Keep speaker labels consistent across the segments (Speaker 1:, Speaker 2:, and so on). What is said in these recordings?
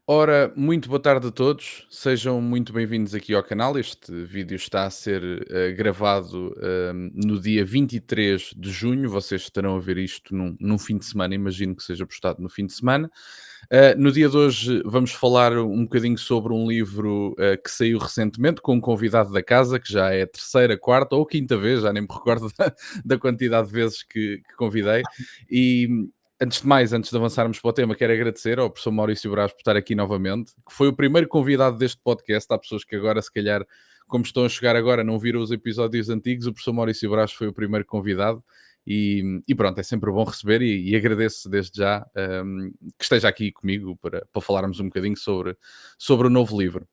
Speaker 1: Ora, muito boa tarde a todos, sejam muito bem-vindos aqui ao canal. Este vídeo está a ser gravado no dia 23 de junho. Vocês estarão a ver isto num fim de semana, imagino que seja postado no fim de semana. No dia de hoje vamos falar um bocadinho sobre um livro que saiu recentemente com um convidado da casa, que já é a terceira, quarta ou quinta vez, já nem me recordo da quantidade de vezes que convidei. E antes de mais, antes de avançarmos para o tema, quero agradecer ao professor Maurício Braz por estar aqui novamente, que foi o primeiro convidado deste podcast. Há pessoas que agora, se calhar, como estão a chegar agora, não viram os episódios antigos. O professor Maurício Braz foi o primeiro convidado e pronto, é sempre bom receber e agradeço desde já que esteja aqui comigo para falarmos um bocadinho sobre o novo livro.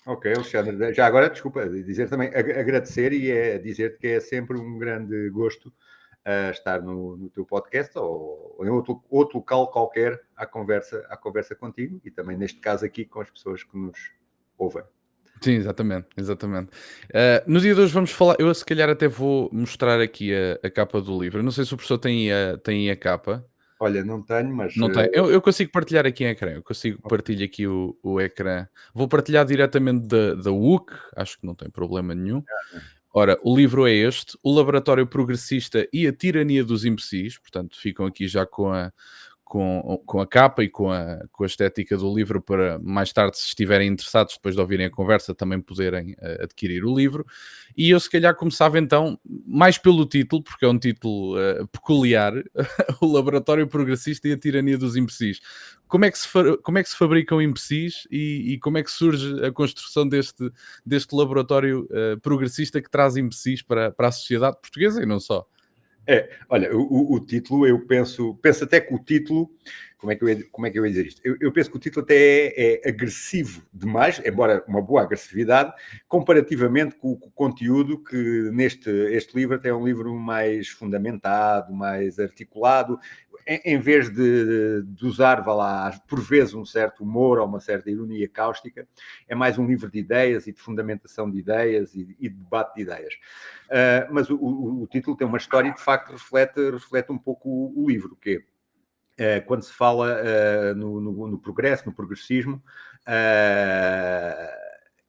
Speaker 2: Ok, Alexandre. Já agora, desculpa, dizer também, agradecer e dizer-te que é sempre um grande gosto estar no teu podcast ou em outro local qualquer à conversa contigo e também, neste caso, aqui com as pessoas que nos ouvem.
Speaker 1: Sim, exatamente, exatamente. No dia de hoje vamos falar, eu se calhar até vou mostrar aqui a capa do livro. Eu não sei se o professor tem a capa.
Speaker 2: Olha, não tenho, mas
Speaker 1: Não tem. Eu consigo partilhar aqui em ecrã. Eu consigo partilhar aqui o ecrã. Vou partilhar diretamente da WUC, acho que não tem problema nenhum. Ora, o livro é este, O Laboratório Progressista e a Tirania dos Imbecis. Portanto, ficam aqui já com a capa e com a estética do livro para mais tarde, se estiverem interessados, depois de ouvirem a conversa, também poderem adquirir o livro. E eu se calhar começava então, mais pelo título, porque é um título peculiar, O Laboratório Progressista e a Tirania dos Imbecis. Como é que se fabricam imbecis e como é que surge a construção deste laboratório progressista que traz imbecis para a sociedade portuguesa e não só?
Speaker 2: Olha, o título, eu penso até que o título, como é que eu ia dizer isto? Eu penso que o título até é agressivo demais, embora uma boa agressividade, comparativamente com o conteúdo que este livro até é um livro mais fundamentado, mais articulado, em vez de usar, vá lá, por vezes um certo humor ou uma certa ironia cáustica, é mais um livro de ideias e de fundamentação de ideias e de debate de ideias. Mas o título tem uma história e, de facto, reflete um pouco o livro, que é, quando se fala no progresso, no progressismo,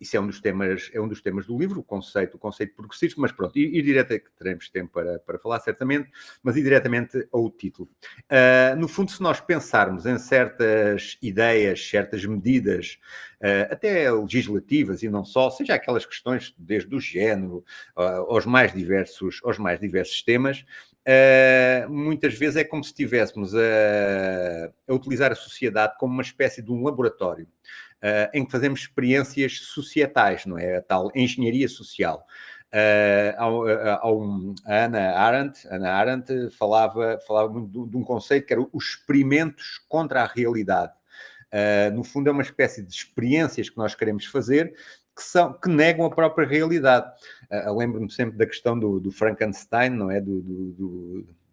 Speaker 2: isso é um dos temas do livro, o conceito progressista, mas pronto, ir direto, que teremos tempo para falar, certamente, mas ir diretamente ao título. No fundo, se nós pensarmos em certas ideias, certas medidas, até legislativas e não só, seja aquelas questões desde o género aos mais diversos temas, muitas vezes é como se estivéssemos a utilizar a sociedade como uma espécie de um laboratório em que fazemos experiências societais, não é? A tal engenharia social. A Ana Arendt falava muito de um conceito que era os experimentos contra a realidade. No fundo, é uma espécie de experiências que nós queremos fazer que negam a própria realidade. Lembro-me sempre da questão do Frankenstein, não é?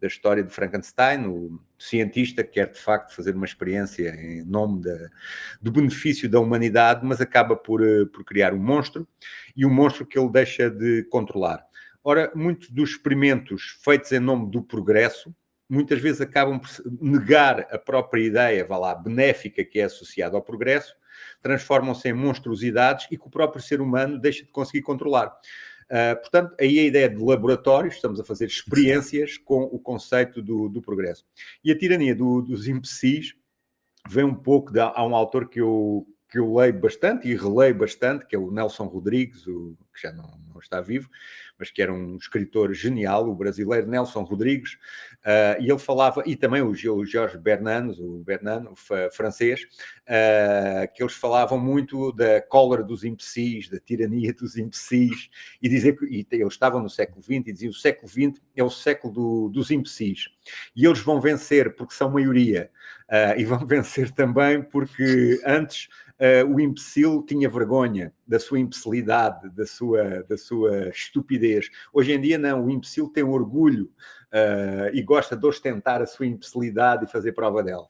Speaker 2: Da história de Frankenstein, o cientista que quer, de facto, fazer uma experiência em nome do benefício da humanidade, mas acaba por criar um monstro, e um monstro que ele deixa de controlar. Ora, muitos dos experimentos feitos em nome do progresso, muitas vezes acabam por negar a própria ideia, vá lá, benéfica que é associada ao progresso, transformam-se em monstruosidades e que o próprio ser humano deixa de conseguir controlar. Portanto, aí a ideia de laboratórios, estamos a fazer experiências com o conceito do progresso. E a tirania dos imbecis vem um pouco há um autor que eu leio bastante e releio bastante, que é o Nelson Rodrigues, que já não está vivo, mas que era um escritor genial, o brasileiro Nelson Rodrigues, e ele falava, e também o Jorge Bernanos, o francês, que eles falavam muito da cólera dos imbecis, da tirania dos imbecis, e dizer que eles estavam no século XX e diziam que o século XX é o século dos imbecis. E eles vão vencer porque são maioria, e vão vencer também porque antes o imbecil tinha vergonha da sua imbecilidade, da sua estupidez. Hoje em dia não, o imbecil tem orgulho e gosta de ostentar a sua imbecilidade e fazer prova dela.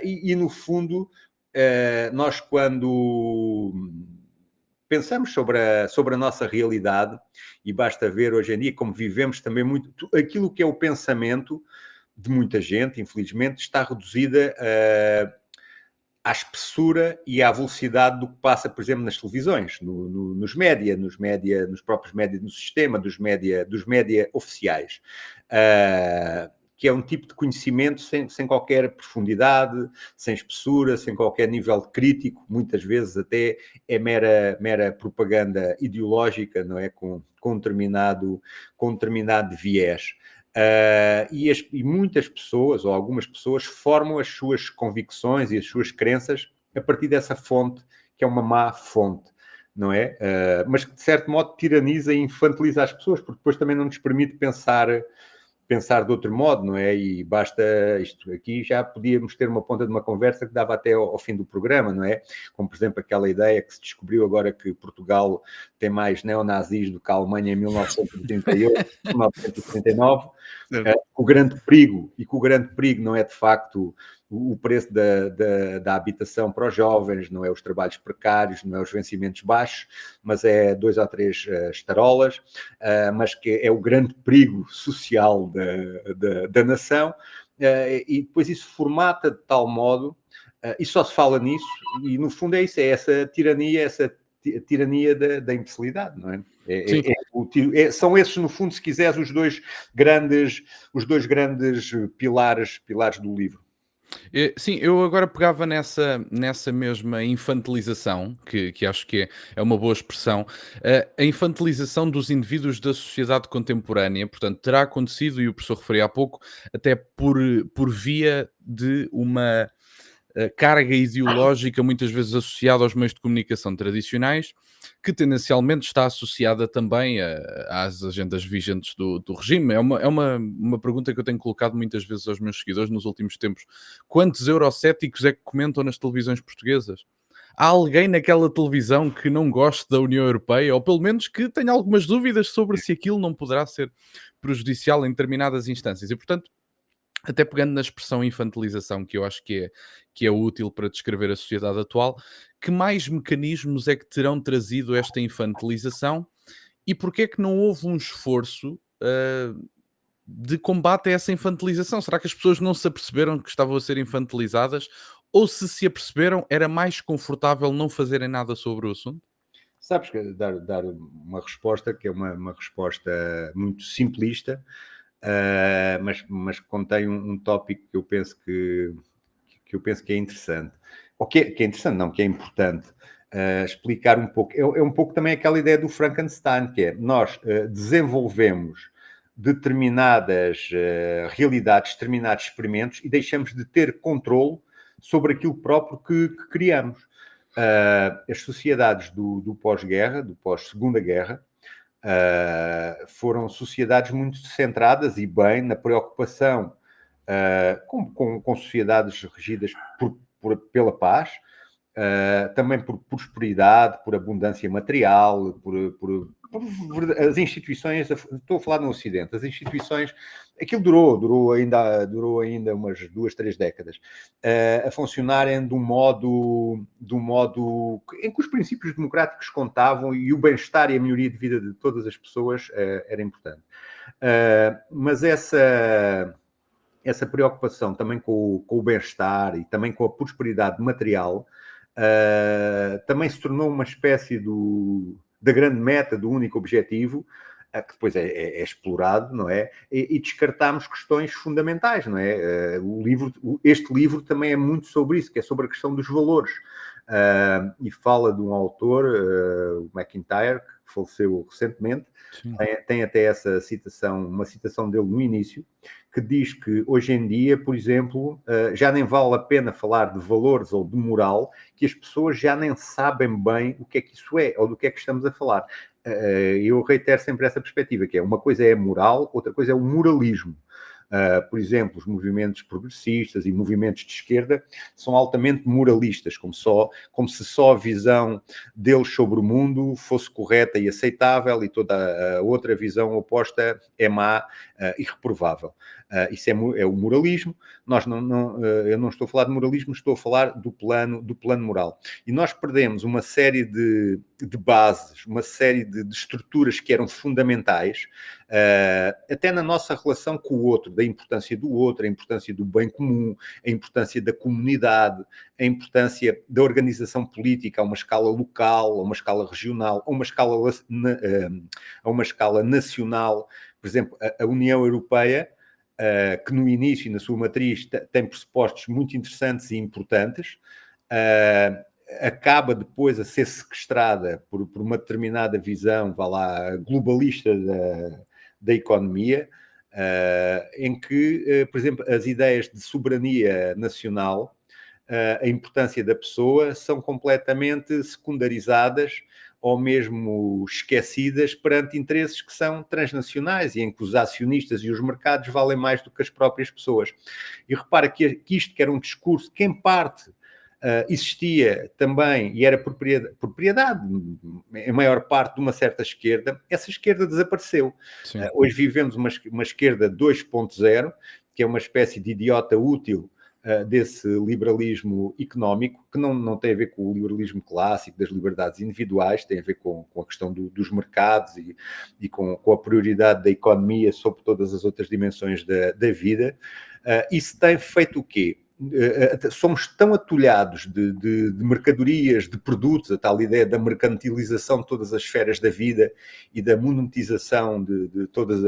Speaker 2: E no fundo, nós quando pensamos sobre a nossa realidade, e basta ver hoje em dia como vivemos também muito, aquilo que é o pensamento de muita gente, infelizmente, está reduzida à espessura e à velocidade do que passa, por exemplo, nas televisões, nos média, nos próprios média no sistema, dos média oficiais. Que é um tipo de conhecimento sem qualquer profundidade, sem espessura, sem qualquer nível de crítico, muitas vezes até é mera propaganda ideológica, não é? Com um determinado viés. E muitas pessoas, ou algumas pessoas, formam as suas convicções e as suas crenças a partir dessa fonte, que é uma má fonte, não é? Mas que, de certo modo, tiraniza e infantiliza as pessoas, porque depois também não nos permite pensar de outro modo, não é? E basta isto aqui, já podíamos ter uma ponta de uma conversa que dava até ao fim do programa, não é? Como, por exemplo, aquela ideia que se descobriu agora que Portugal tem mais neonazis do que a Alemanha em 1938, 1939, o grande perigo, e que o grande perigo não é de facto o preço da habitação para os jovens, não é os trabalhos precários, não é os vencimentos baixos, mas é 2 ou 3 estarolas, mas que é o grande perigo social da nação, e depois isso formata de tal modo, e só se fala nisso, e no fundo é isso, é essa tirania da imbecilidade, não é? São esses, no fundo, se quiseres, os dois grandes pilares do livro.
Speaker 1: Sim, eu agora pegava nessa mesma infantilização, que acho que é uma boa expressão, a infantilização dos indivíduos da sociedade contemporânea, portanto, terá acontecido, e o professor referia há pouco, até por via de uma carga ideológica, muitas vezes associada aos meios de comunicação tradicionais, que tendencialmente está associada também às agendas vigentes do regime. É uma pergunta que eu tenho colocado muitas vezes aos meus seguidores nos últimos tempos. Quantos eurocéticos é que comentam nas televisões portuguesas? Há alguém naquela televisão que não goste da União Europeia, ou pelo menos que tenha algumas dúvidas sobre se aquilo não poderá ser prejudicial em determinadas instâncias? E, portanto, até pegando na expressão infantilização, que eu acho que é útil para descrever a sociedade atual, que mais mecanismos é que terão trazido esta infantilização e porque é que não houve um esforço de combate a essa infantilização? Será que as pessoas não se aperceberam que estavam a ser infantilizadas? Ou se aperceberam, era mais confortável não fazerem nada sobre o assunto?
Speaker 2: Sabes que dar uma resposta que é uma resposta muito simplista, mas contém um tópico que eu penso que é interessante. Ou que é interessante, não, que é importante. Explicar um pouco. É um pouco também aquela ideia do Frankenstein, que é nós desenvolvemos determinadas realidades, determinados experimentos e deixamos de ter controle sobre aquilo próprio que criamos. As sociedades do pós-guerra, do pós-segunda guerra, foram sociedades muito centradas e bem na preocupação com sociedades regidas pela paz, também por prosperidade, por abundância material, por as instituições, estou a falar no Ocidente, as instituições, aquilo durou ainda umas 2, 3 décadas, a funcionarem de um modo em que os princípios democráticos contavam e o bem-estar e a melhoria de vida de todas as pessoas era importante. Mas essa preocupação também com o bem-estar e também com a prosperidade material também se tornou uma espécie da grande meta, do único objetivo, que depois é explorado, não é? E descartamos questões fundamentais, não é? Este livro também é muito sobre isso, que é sobre a questão dos valores. E fala de um autor, o MacIntyre, que faleceu recentemente, tem até essa citação, uma citação dele no início, que diz que hoje em dia, por exemplo, já nem vale a pena falar de valores ou de moral, que as pessoas já nem sabem bem o que é que isso é, ou do que é que estamos a falar. Eu reitero sempre essa perspectiva, que é uma coisa é a moral, outra coisa é o moralismo. Por exemplo, os movimentos progressistas e movimentos de esquerda são altamente moralistas, como se só a visão deles sobre o mundo fosse correta e aceitável e toda a outra visão oposta é má e reprovável. Isso é o moralismo. Eu não estou a falar de moralismo, estou a falar do plano moral. E nós perdemos uma série de bases, uma série de estruturas que eram fundamentais, até na nossa relação com o outro, da importância do outro, a importância do bem comum, a importância da comunidade, a importância da organização política a uma escala local, a uma escala regional, a uma escala nacional. Por exemplo, a União Europeia, que no início, na sua matriz, tem pressupostos muito interessantes e importantes, acaba depois a ser sequestrada por uma determinada visão, vá lá, globalista da economia, em que, por exemplo, as ideias de soberania nacional, a importância da pessoa, são completamente secundarizadas ou mesmo esquecidas perante interesses que são transnacionais e em que os acionistas e os mercados valem mais do que as próprias pessoas. E repara que isto, que era um discurso que, em parte, existia também e era propriedade, em maior parte, de uma certa esquerda, essa esquerda desapareceu. Hoje vivemos uma esquerda 2.0, que é uma espécie de idiota útil desse liberalismo económico, que não tem a ver com o liberalismo clássico das liberdades individuais, tem a ver com a questão dos mercados e com a prioridade da economia sobre todas as outras dimensões da vida. Isso tem feito o quê? Somos tão atulhados de mercadorias, de produtos, a tal ideia da mercantilização de todas as esferas da vida e da monetização de todas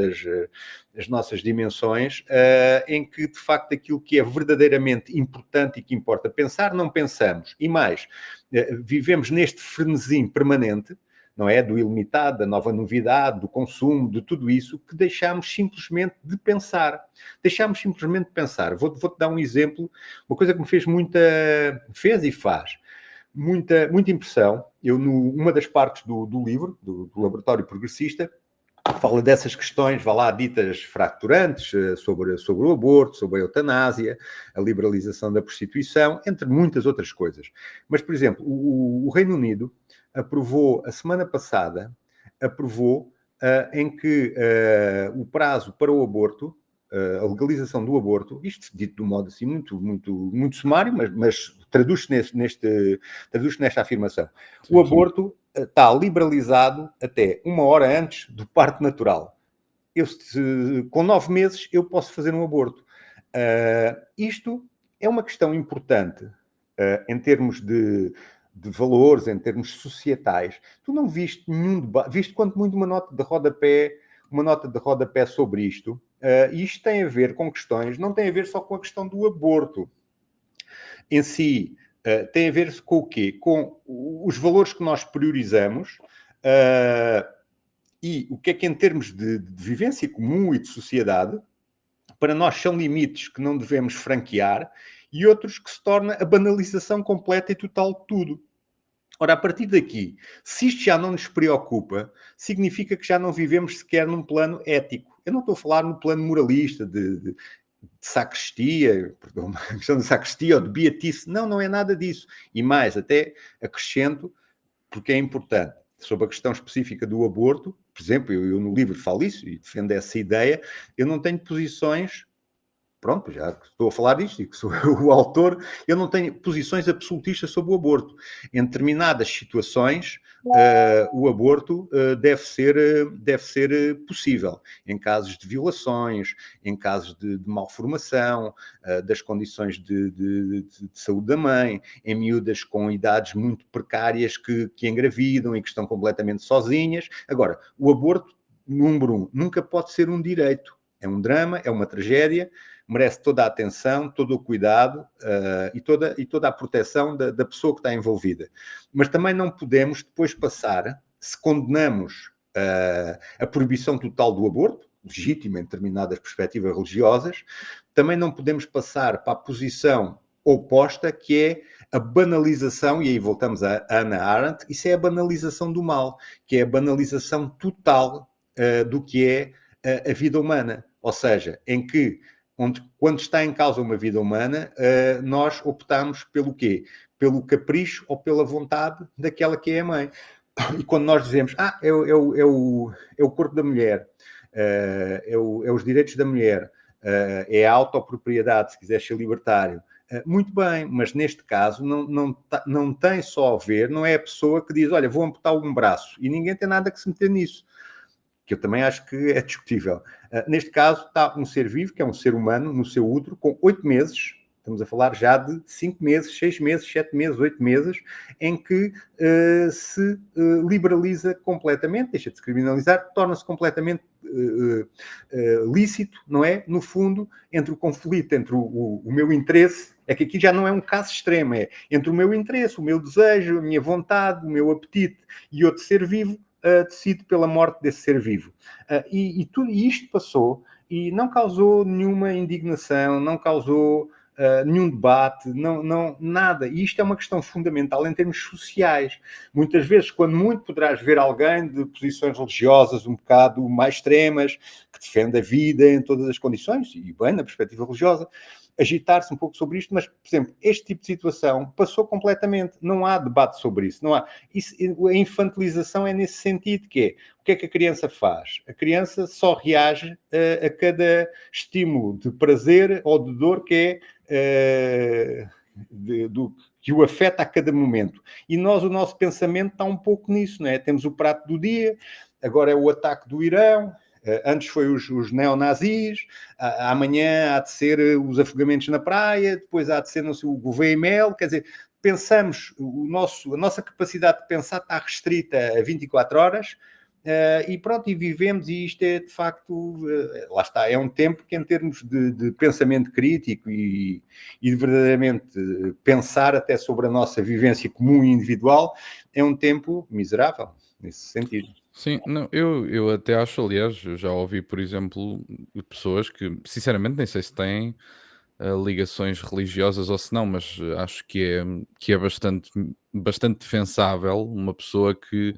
Speaker 2: as nossas dimensões, em que, de facto, aquilo que é verdadeiramente importante e que importa pensar, não pensamos. E mais, vivemos neste frenesim permanente, não é? Do ilimitado, da nova novidade, do consumo, de tudo isso, que deixamos simplesmente de pensar. Deixamos simplesmente de pensar. Vou-te dar um exemplo, uma coisa que me fez e faz muita impressão. Eu, numa das partes do livro, do Laboratório Progressista, fala dessas questões, vá lá, ditas fracturantes, sobre o aborto, sobre a eutanásia, a liberalização da prostituição, entre muitas outras coisas. Mas, por exemplo, o Reino Unido aprovou, a semana passada, em que o prazo para o aborto, a legalização do aborto, isto dito de um modo assim muito sumário, mas traduz-se nesta afirmação. Sim, o aborto está liberalizado até 1 hora antes do parto natural. Com 9 meses eu posso fazer um aborto. Isto é uma questão importante em termos de valores, em termos societais. Tu não viste nenhum debate, viste quanto muito uma nota de rodapé sobre isto. E isto tem a ver com questões, não tem a ver só com a questão do aborto em si, tem a ver com o quê? Com os valores que nós priorizamos e o que é que, em termos de vivência comum e de sociedade, para nós são limites que não devemos franquear e outros que se torna a banalização completa e total de tudo. Ora, a partir daqui, se isto já não nos preocupa, significa que já não vivemos sequer num plano ético. Eu não estou a falar no plano moralista, de sacristia, perdão, a questão de sacristia ou de beatice. Não é nada disso. E mais, até acrescento, porque é importante, sobre a questão específica do aborto, por exemplo, eu no livro falo isso e defendo essa ideia, eu não tenho posições... Pronto, já estou a falar disto e que sou o autor, eu não tenho posições absolutistas sobre o aborto. Em determinadas situações, o aborto deve ser possível. Em casos de violações, em casos de malformação, das condições de saúde da mãe, em miúdas com idades muito precárias que engravidam e que estão completamente sozinhas. Agora, o aborto, número 1, nunca pode ser um direito. É um drama, é uma tragédia, merece toda a atenção, todo o cuidado e toda a proteção da pessoa que está envolvida. Mas também não podemos depois passar, se condenamos a proibição total do aborto, legítima em determinadas perspectivas religiosas, também não podemos passar para a posição oposta, que é a banalização, e aí voltamos a Hannah Arendt, isso é a banalização do mal, que é a banalização total do que é a vida humana. Ou seja, em que, quando está em causa uma vida humana, nós optamos pelo quê? Pelo capricho ou pela vontade daquela que é a mãe. E quando nós dizemos, é o corpo da mulher, é os direitos da mulher, é a autopropriedade, se quiser ser libertário. Muito bem, mas neste caso não tem só a ver, não é a pessoa que diz, olha, vou amputar um braço, e ninguém tem nada que se meter nisso, que eu também acho que é discutível. Neste caso está um ser vivo, que é um ser humano, no seu útero, com 8 meses, estamos a falar já de 5 meses, 6 meses, 7 meses, 8 meses, em que se liberaliza completamente, deixa de se criminalizar, torna-se completamente lícito, não é? No fundo, entre o conflito, entre o meu interesse, é que aqui já não é um caso extremo, é entre o meu interesse, o meu desejo, a minha vontade, o meu apetite e outro ser vivo, decide pela morte desse ser vivo. E tudo isto passou e não causou nenhuma indignação, não causou nenhum debate, nada. E isto é uma questão fundamental em termos sociais. Muitas vezes, quando muito, poderás ver alguém de posições religiosas um bocado mais extremas, que defende a vida em todas as condições, e bem, na perspectiva religiosa, agitar-se um pouco sobre isto, mas, por exemplo, este tipo de situação passou completamente. Não há debate sobre isso. Não há. A infantilização é nesse sentido, que é, o que é que a criança faz? A criança só reage a cada estímulo de prazer ou de dor que é que o afeta a cada momento. E o nosso pensamento está um pouco nisso, não é? Temos o prato do dia, agora é o ataque do Irão, antes foi os neonazis, amanhã há de ser os afogamentos na praia, depois há de ser o Gouveia e Mel, quer dizer, pensamos, a nossa capacidade de pensar está restrita a 24 horas, e pronto, e vivemos, e isto é de facto, lá está, é um tempo que em termos de pensamento crítico e de verdadeiramente pensar até sobre a nossa vivência comum e individual, é um tempo miserável, nesse sentido.
Speaker 1: Sim, não, eu até acho, aliás, eu já ouvi, por exemplo, pessoas que, sinceramente, nem sei se têm ligações religiosas ou se não, mas acho que é bastante defensável uma pessoa que,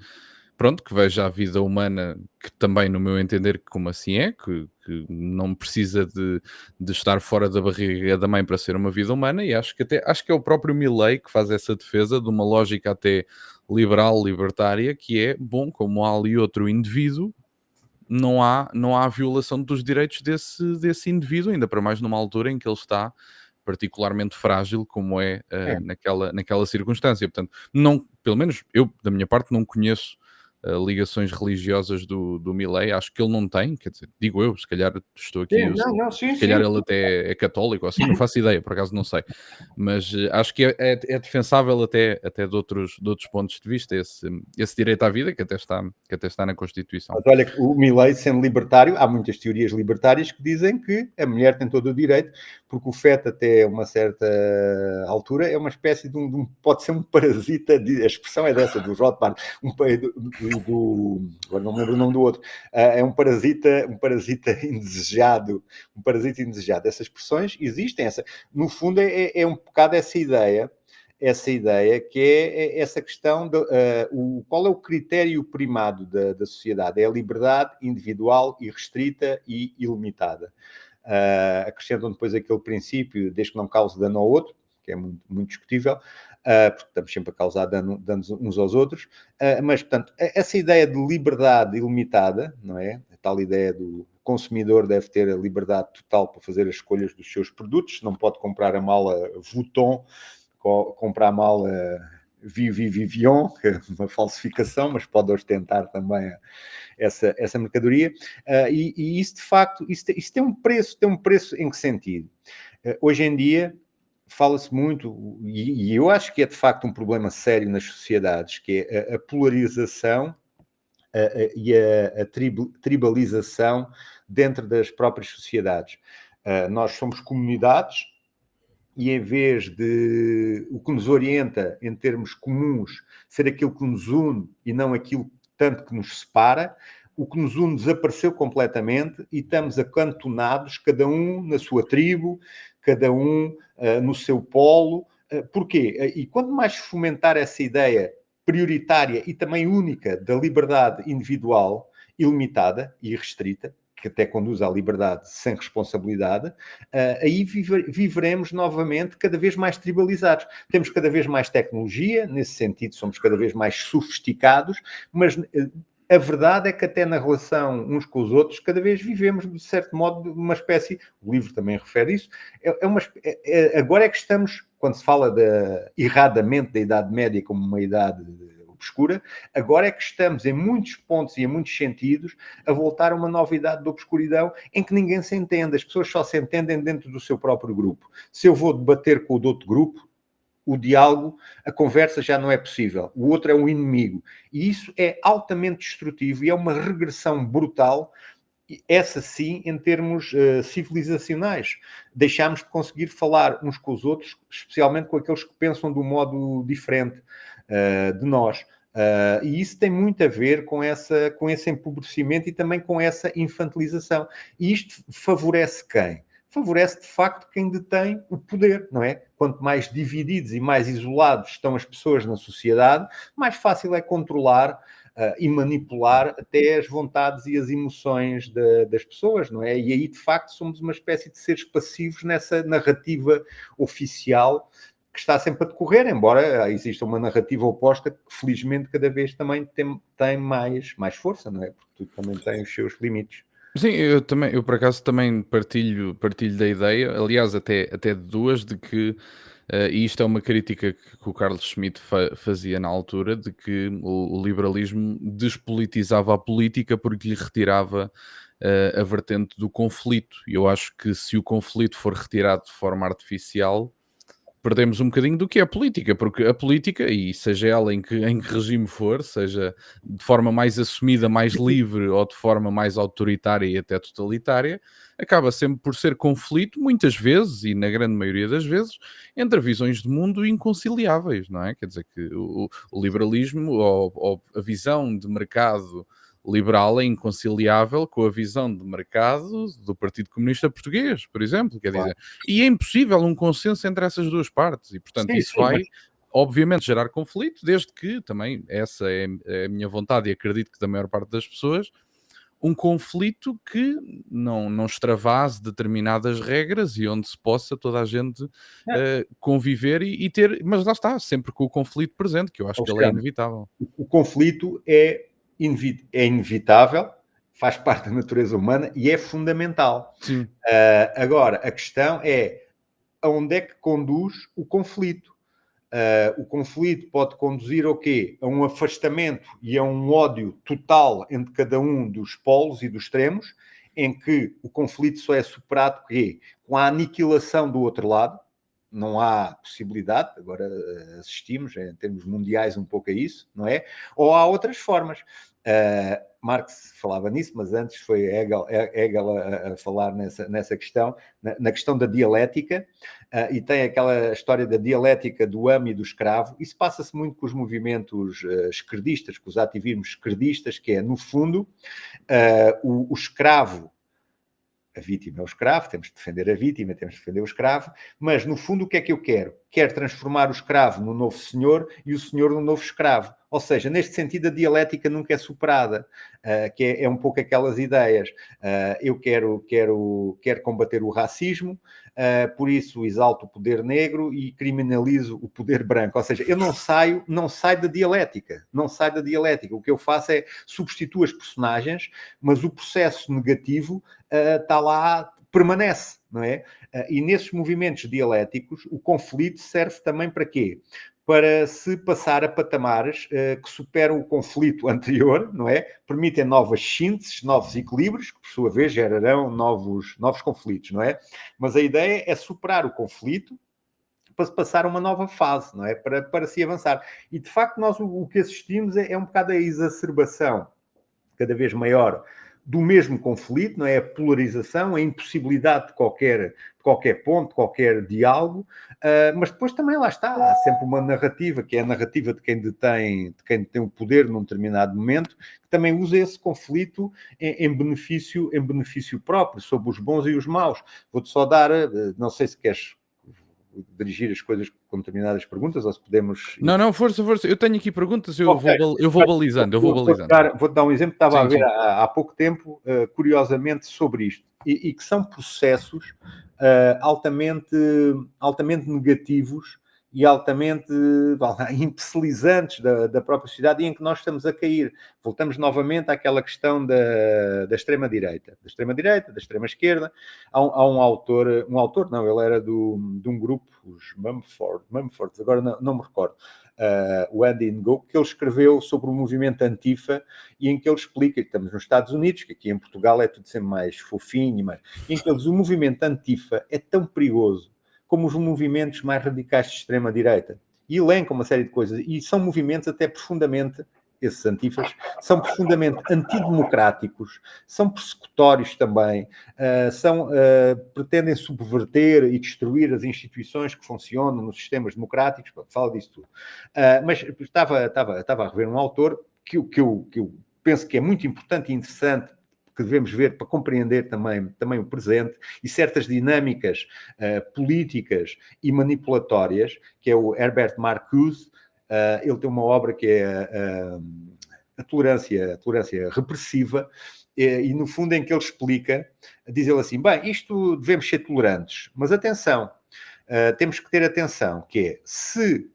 Speaker 1: pronto, que veja a vida humana, que também, no meu entender, como assim é, que não precisa de estar fora da barriga da mãe para ser uma vida humana, e acho que é o próprio Milley que faz essa defesa de uma lógica até liberal, libertária, que é, bom, como há ali outro indivíduo, não há violação dos direitos desse indivíduo, ainda para mais numa altura em que ele está particularmente frágil, como é
Speaker 2: É.
Speaker 1: naquela circunstância. Portanto, não, pelo menos eu, da minha parte, não conheço ligações religiosas do Milley, acho que ele não tem, quer dizer, digo eu, se calhar estou aqui,
Speaker 2: Sim, não, sim,
Speaker 1: se calhar
Speaker 2: sim.
Speaker 1: ele até é católico ou assim, não faço ideia, por acaso não sei, mas acho que é defensável até de outros pontos de vista esse direito à vida que até está na Constituição.
Speaker 2: Mas olha, o Milley, sendo libertário, há muitas teorias libertárias que dizem que a mulher tem todo o direito, porque o feto até uma certa altura é uma espécie de pode ser um parasita, a expressão é dessa, do Rothbard, agora não me lembro o nome do outro, é um parasita indesejado, Essas expressões existem, no fundo é um bocado essa ideia que é essa questão de qual é o critério primado da sociedade? É a liberdade individual, irrestrita e ilimitada. Acrescentam depois aquele princípio, desde que não cause dano ao outro, que é muito, muito discutível, porque estamos sempre a causar danos uns aos outros, mas, portanto, essa ideia de liberdade ilimitada, não é? A tal ideia do consumidor deve ter a liberdade total para fazer as escolhas dos seus produtos, não pode comprar a mala Vuitton, comprar mal Vivion, que é uma falsificação, mas pode ostentar também essa mercadoria. E isso, de facto, isso tem um preço em que sentido? Hoje em dia, fala-se muito, e eu acho que é de facto um problema sério nas sociedades, que é a polarização e a tribalização dentro das próprias sociedades. Nós somos comunidades, e em vez de o que nos orienta em termos comuns ser aquilo que nos une e não aquilo tanto que nos separa, o que nos une desapareceu completamente e estamos acantonados, cada um na sua tribo, cada um no seu polo. Porquê? E quanto mais fomentar essa ideia prioritária e também única da liberdade individual, ilimitada e restrita, que até conduz à liberdade sem responsabilidade, aí viveremos novamente cada vez mais tribalizados. Temos cada vez mais tecnologia, nesse sentido somos cada vez mais sofisticados, mas a verdade é que até na relação uns com os outros, cada vez vivemos, de certo modo, uma espécie, o livro também refere isso, agora é que estamos, quando se fala erradamente da Idade Média como uma idade obscura, agora é que estamos, em muitos pontos e em muitos sentidos, a voltar a uma nova idade de obscuridão em que ninguém se entende, as pessoas só se entendem dentro do seu próprio grupo. Se eu vou debater com o de outro grupo, o diálogo, a conversa já não é possível. O outro é um inimigo. E isso é altamente destrutivo e é uma regressão brutal, essa sim, em termos civilizacionais. Deixámos de conseguir falar uns com os outros, especialmente com aqueles que pensam de um modo diferente de nós. E isso tem muito a ver com esse empobrecimento e também com essa infantilização. E isto favorece quem? Favorece, de facto, quem detém o poder, não é? Quanto mais divididos e mais isolados estão as pessoas na sociedade, mais fácil é controlar e manipular até as vontades e as emoções das pessoas, não é? E aí, de facto, somos uma espécie de seres passivos nessa narrativa oficial que está sempre a decorrer, embora exista uma narrativa oposta que, felizmente, cada vez também tem mais força, não é? Porque tudo também tem os seus limites.
Speaker 1: Sim, eu por acaso também partilho da ideia, aliás, até de duas, de que, e isto é uma crítica que o Carlos Schmitt fazia na altura, de que o liberalismo despolitizava a política porque lhe retirava a vertente do conflito. E eu acho que se o conflito for retirado de forma artificial, perdemos um bocadinho do que é a política, porque a política, e seja ela em que regime for, seja de forma mais assumida, mais livre ou de forma mais autoritária e até totalitária, acaba sempre por ser conflito, muitas vezes, e na grande maioria das vezes, entre visões de mundo inconciliáveis, não é? Quer dizer que o liberalismo ou a visão de mercado liberal é inconciliável com a visão de mercado do Partido Comunista Português, por exemplo, quer
Speaker 2: Claro.
Speaker 1: dizer, e é impossível um consenso entre essas duas partes e, portanto,
Speaker 2: Sim,
Speaker 1: isso
Speaker 2: sim, mas
Speaker 1: vai, obviamente, gerar conflito, desde que também, essa é a minha vontade e acredito que da maior parte das pessoas, um conflito que não extravase determinadas regras e onde se possa toda a gente conviver e ter, mas lá está, sempre com o conflito presente, que eu acho que ele é
Speaker 2: Alexandre,
Speaker 1: inevitável.
Speaker 2: o conflito é inevitável, faz parte da natureza humana e é fundamental.
Speaker 1: Sim,
Speaker 2: Agora, a questão é aonde é que conduz o conflito? O conflito pode conduzir ao quê? A um afastamento e a um ódio total entre cada um dos polos e dos extremos, em que o conflito só é superado quê? Com a aniquilação do outro lado. Não há possibilidade, agora assistimos em termos mundiais um pouco a isso, não é? Ou há outras formas. Marx falava nisso, mas antes foi Hegel a falar nessa questão, na questão da dialética, e tem aquela história da dialética do amo e do escravo. Isso passa-se muito com os movimentos esquerdistas, com os ativismos esquerdistas, que é, no fundo, o escravo, a vítima é o escravo, temos de defender a vítima, temos de defender o escravo, mas no fundo o que é que eu quero? Quero transformar o escravo no novo senhor e o senhor no novo escravo. Ou seja, neste sentido a dialética nunca é superada, que é um pouco aquelas ideias. Eu quero combater o racismo, por isso exalto o poder negro e criminalizo o poder branco. Ou seja, eu não saio da dialética, não saio da dialética. O que eu faço é substituo as personagens, mas o processo negativo está lá, permanece, não é? E nesses movimentos dialéticos, o conflito serve também para quê? Para se passar a patamares que superam o conflito anterior, não é? Permitem novas sínteses, novos equilíbrios, que por sua vez gerarão novos conflitos, não é? Mas a ideia é superar o conflito para se passar a uma nova fase, não é? Para se avançar. E de facto nós o que assistimos é um bocado a exacerbação cada vez maior do mesmo conflito, não é? A polarização, a impossibilidade de qualquer ponto, qualquer diálogo, mas depois também lá está, há sempre uma narrativa, que é a narrativa de quem detém o poder num determinado momento, que também usa esse conflito em benefício próprio, sobre os bons e os maus. Vou-te só dar, não sei se queres dirigir as coisas com determinadas perguntas, ou se podemos...
Speaker 1: não, não, força, força. Eu tenho aqui perguntas, eu
Speaker 2: Ok.
Speaker 1: vou, eu vou balizando, eu vou balizando.
Speaker 2: Vou-te dar um exemplo. Estava a
Speaker 1: Sim,
Speaker 2: ver
Speaker 1: sim.
Speaker 2: há pouco tempo, curiosamente, sobre isto. E que são processos altamente negativos e altamente imbecilizantes da própria sociedade e em que nós estamos a cair. Voltamos novamente àquela questão da extrema-direita. Da extrema-direita, da extrema-esquerda. Há um autor, não, ele era de um grupo, os Mumford, agora não me recordo, o Andy Ngo, que ele escreveu sobre o movimento Antifa e em que ele explica que estamos nos Estados Unidos, que aqui em Portugal é tudo sempre mais fofinho, e em que eles, o movimento Antifa é tão perigoso como os movimentos mais radicais de extrema-direita. E elencam uma série de coisas. E são movimentos até profundamente, esses antifas, são profundamente antidemocráticos, são persecutórios também, pretendem subverter e destruir as instituições que funcionam nos sistemas democráticos. Fala disso tudo. Mas estava a rever um autor que eu penso que é muito importante e interessante, que devemos ver para compreender também o presente e certas dinâmicas políticas e manipulatórias, que é o Herbert Marcuse. Ele tem uma obra que é a tolerância repressiva, e no fundo em que ele explica, diz ele assim, bem, isto devemos ser tolerantes, mas atenção, temos que ter atenção, que é, se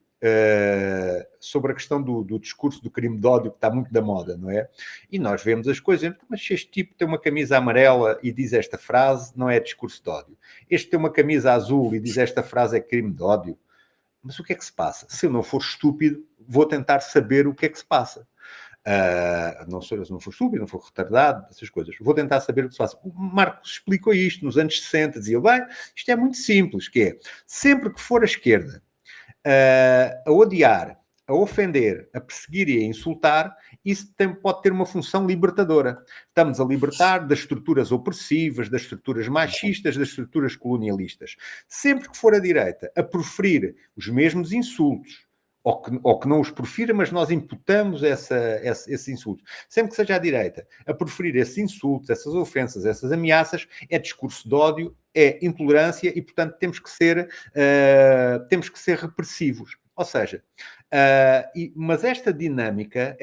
Speaker 2: sobre a questão do discurso do crime de ódio, que está muito da moda, não é? E nós vemos as coisas, mas se este tipo tem uma camisa amarela e diz esta frase, não é discurso de ódio. Este tem uma camisa azul e diz esta frase, é crime de ódio. Mas o que é que se passa? Se eu não for estúpido, vou tentar saber o que é que se passa. Não for estúpido, não for retardado, essas coisas. Vou tentar saber o que se passa. O Marcos explicou isto nos anos 60, dizia, bem, isto é muito simples, que é, sempre que for a esquerda a odiar, a ofender, a perseguir e a insultar, isso pode ter uma função libertadora. Estamos a libertar das estruturas opressivas, das estruturas machistas, das estruturas colonialistas. Sempre que for a direita a proferir os mesmos insultos, ou que não os profira, mas nós imputamos esses insultos. Sempre que seja a direita a proferir esses insultos, essas ofensas, essas ameaças, é discurso de ódio, é intolerância e, portanto, temos que ser repressivos. Ou seja, mas esta dinâmica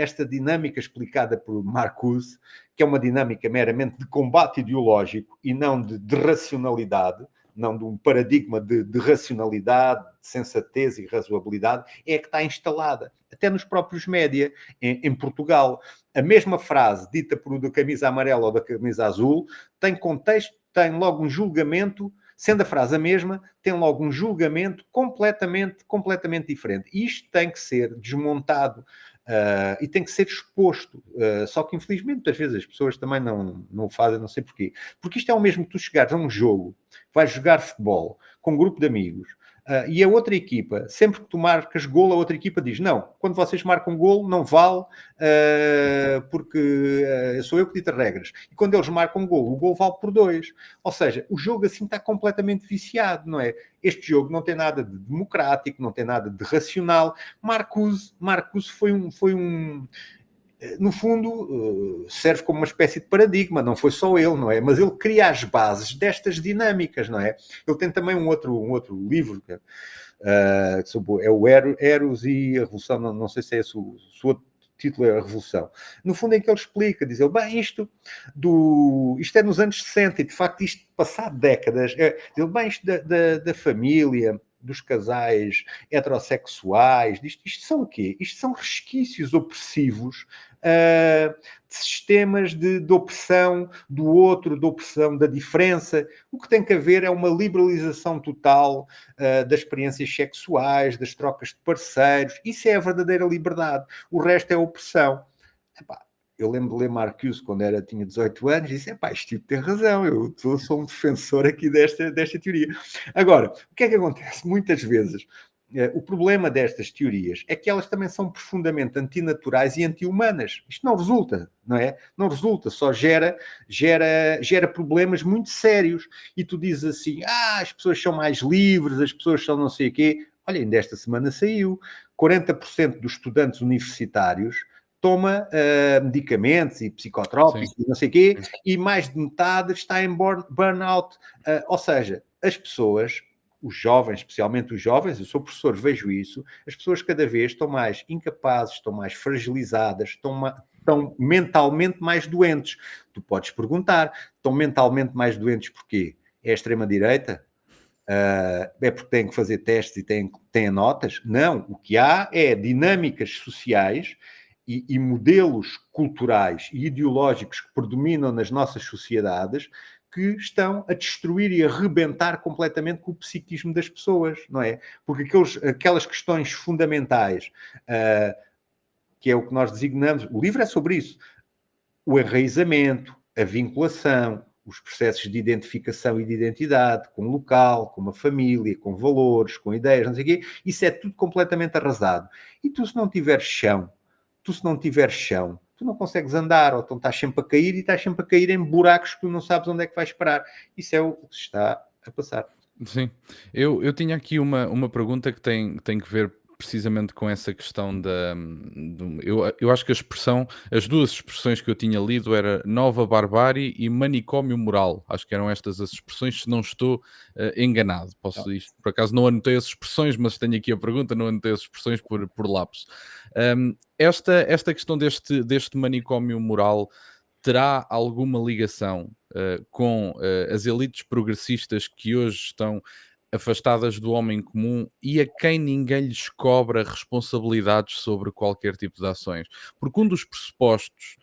Speaker 2: explicada por Marcuse, que é uma dinâmica meramente de combate ideológico e não de racionalidade, não de um paradigma de racionalidade, de sensatez e razoabilidade, é que está instalada, até nos próprios média, em Portugal. A mesma frase dita por o da camisa amarela ou da camisa azul tem contexto, tem logo um julgamento, sendo a frase a mesma, tem logo um julgamento completamente diferente. E isto tem que ser desmontado e tem que ser exposto. Só que, infelizmente, muitas vezes as pessoas também não o fazem, não sei porquê. Porque isto é o mesmo que tu chegares a um jogo, vais jogar futebol com um grupo de amigos, e a outra equipa, sempre que tu marcas golo, a outra equipa diz, não, quando vocês marcam golo, não vale, porque sou eu que dito as regras. E quando eles marcam golo, o golo vale por 2. Ou seja, o jogo assim está completamente viciado, não é? Este jogo não tem nada de democrático, não tem nada de racional. Marcuse foi um no fundo, serve como uma espécie de paradigma, não foi só ele, não é? Mas ele cria as bases destas dinâmicas, não é? Ele tem também um outro livro, que é o Eros e a Revolução, não sei se é o outro título é a Revolução. No fundo, em que ele explica, diz ele, bem, isto é nos anos 60, e de facto isto, passado décadas, isto da família, dos casais heterossexuais, isto são o quê? Isto são resquícios opressivos de sistemas de opressão do outro, de opressão da diferença. O que tem que haver é uma liberalização total das experiências sexuais, das trocas de parceiros. Isso é a verdadeira liberdade. O resto é opressão. Epá, eu lembro de ler Marcuse quando tinha 18 anos e disse, este tipo tem razão, eu sou um defensor aqui desta teoria. Agora, o que é que acontece? Muitas vezes, o problema destas teorias é que elas também são profundamente antinaturais e anti-humanas. Isto não resulta, não é? Não resulta, só gera problemas muito sérios. E tu dizes assim, as pessoas são mais livres, as pessoas são não sei o quê. Olha, ainda esta semana saiu, 40% dos estudantes universitários toma medicamentos e psicotrópicos e não sei o quê, e mais de metade está em burnout. Ou seja, as pessoas, os jovens, especialmente os jovens, eu sou professor, vejo isso, as pessoas cada vez estão mais incapazes, estão mais fragilizadas, estão mentalmente mais doentes. Tu podes perguntar, estão mentalmente mais doentes porquê? É a extrema-direita? é porque têm que fazer testes e têm notas. Não, o que há é dinâmicas sociais e modelos culturais e ideológicos que predominam nas nossas sociedades que estão a destruir e a rebentar completamente com o psiquismo das pessoas, não é? Porque aquelas questões fundamentais, que é o que nós designamos, o livro é sobre isso, o enraizamento, a vinculação, os processos de identificação e de identidade com o local, com uma família, com valores, com ideias, não sei o quê, isso é tudo completamente arrasado. E tu, se não tiveres chão, tu não consegues andar, ou então estás sempre a cair e estás sempre a cair em buracos que tu não sabes onde é que vais parar. Isso é o que se está a passar.
Speaker 1: Sim, eu tinha aqui uma pergunta que tem que ver precisamente com essa questão eu acho que as duas expressões que eu tinha lido era nova barbárie e manicômio moral. Acho que eram estas as expressões, se não estou enganado. Isto, por acaso não anotei as expressões, mas tenho aqui a pergunta, não anotei as expressões por lapso. Esta questão deste manicômio moral terá alguma ligação com as elites progressistas que hoje estão afastadas do homem comum e a quem ninguém lhes cobra responsabilidades sobre qualquer tipo de ações? Porque um dos pressupostos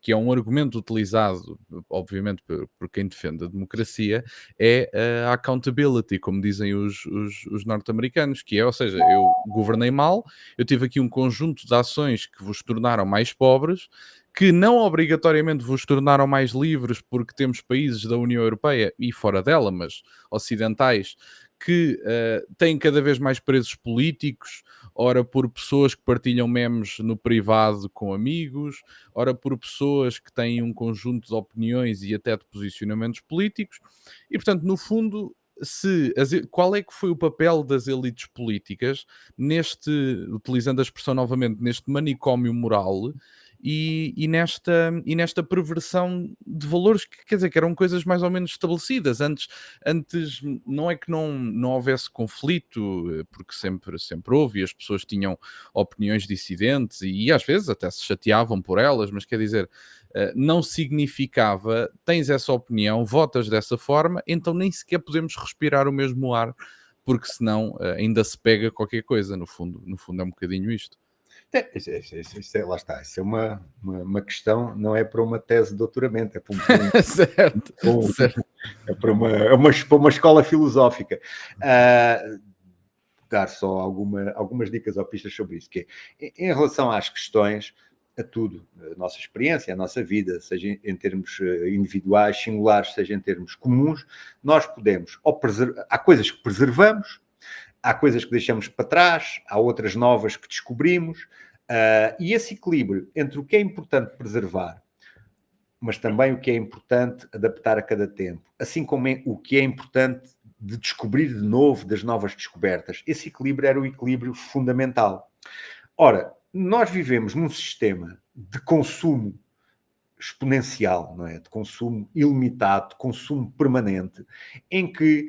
Speaker 1: que é um argumento utilizado, obviamente, por quem defende a democracia, é a accountability, como dizem os norte-americanos, que é, ou seja, eu governei mal, eu tive aqui um conjunto de ações que vos tornaram mais pobres, que não obrigatoriamente vos tornaram mais livres, porque temos países da União Europeia e fora dela, mas ocidentais, que têm cada vez mais presos políticos, ora por pessoas que partilham memes no privado com amigos, ora por pessoas que têm um conjunto de opiniões e até de posicionamentos políticos. E, portanto, no fundo, qual é que foi o papel das elites políticas utilizando a expressão novamente, neste manicômio moral e nesta perversão de valores que, quer dizer, que eram coisas mais ou menos estabelecidas. Antes não é que não houvesse conflito, porque sempre houve, e as pessoas tinham opiniões dissidentes e às vezes até se chateavam por elas, mas quer dizer, não significava, tens essa opinião, votas dessa forma, então nem sequer podemos respirar o mesmo ar, porque senão ainda se pega qualquer coisa. No fundo é um bocadinho isto.
Speaker 2: Lá está, isso é uma questão, não é para uma tese de doutoramento, é para
Speaker 1: Certo, certo.
Speaker 2: é para uma escola filosófica. Dar só algumas dicas ou pistas sobre isso, que é, em relação às questões, a tudo, a nossa experiência, a nossa vida, seja em termos individuais, singulares, seja em termos comuns, nós podemos, há coisas que preservamos, há coisas que deixamos para trás, há outras novas que descobrimos, e esse equilíbrio entre o que é importante preservar, mas também o que é importante adaptar a cada tempo, assim como o que é importante de descobrir de novo, das novas descobertas, esse equilíbrio era o equilíbrio fundamental. Ora, nós vivemos num sistema de consumo exponencial, não é? De consumo ilimitado, de consumo permanente, em que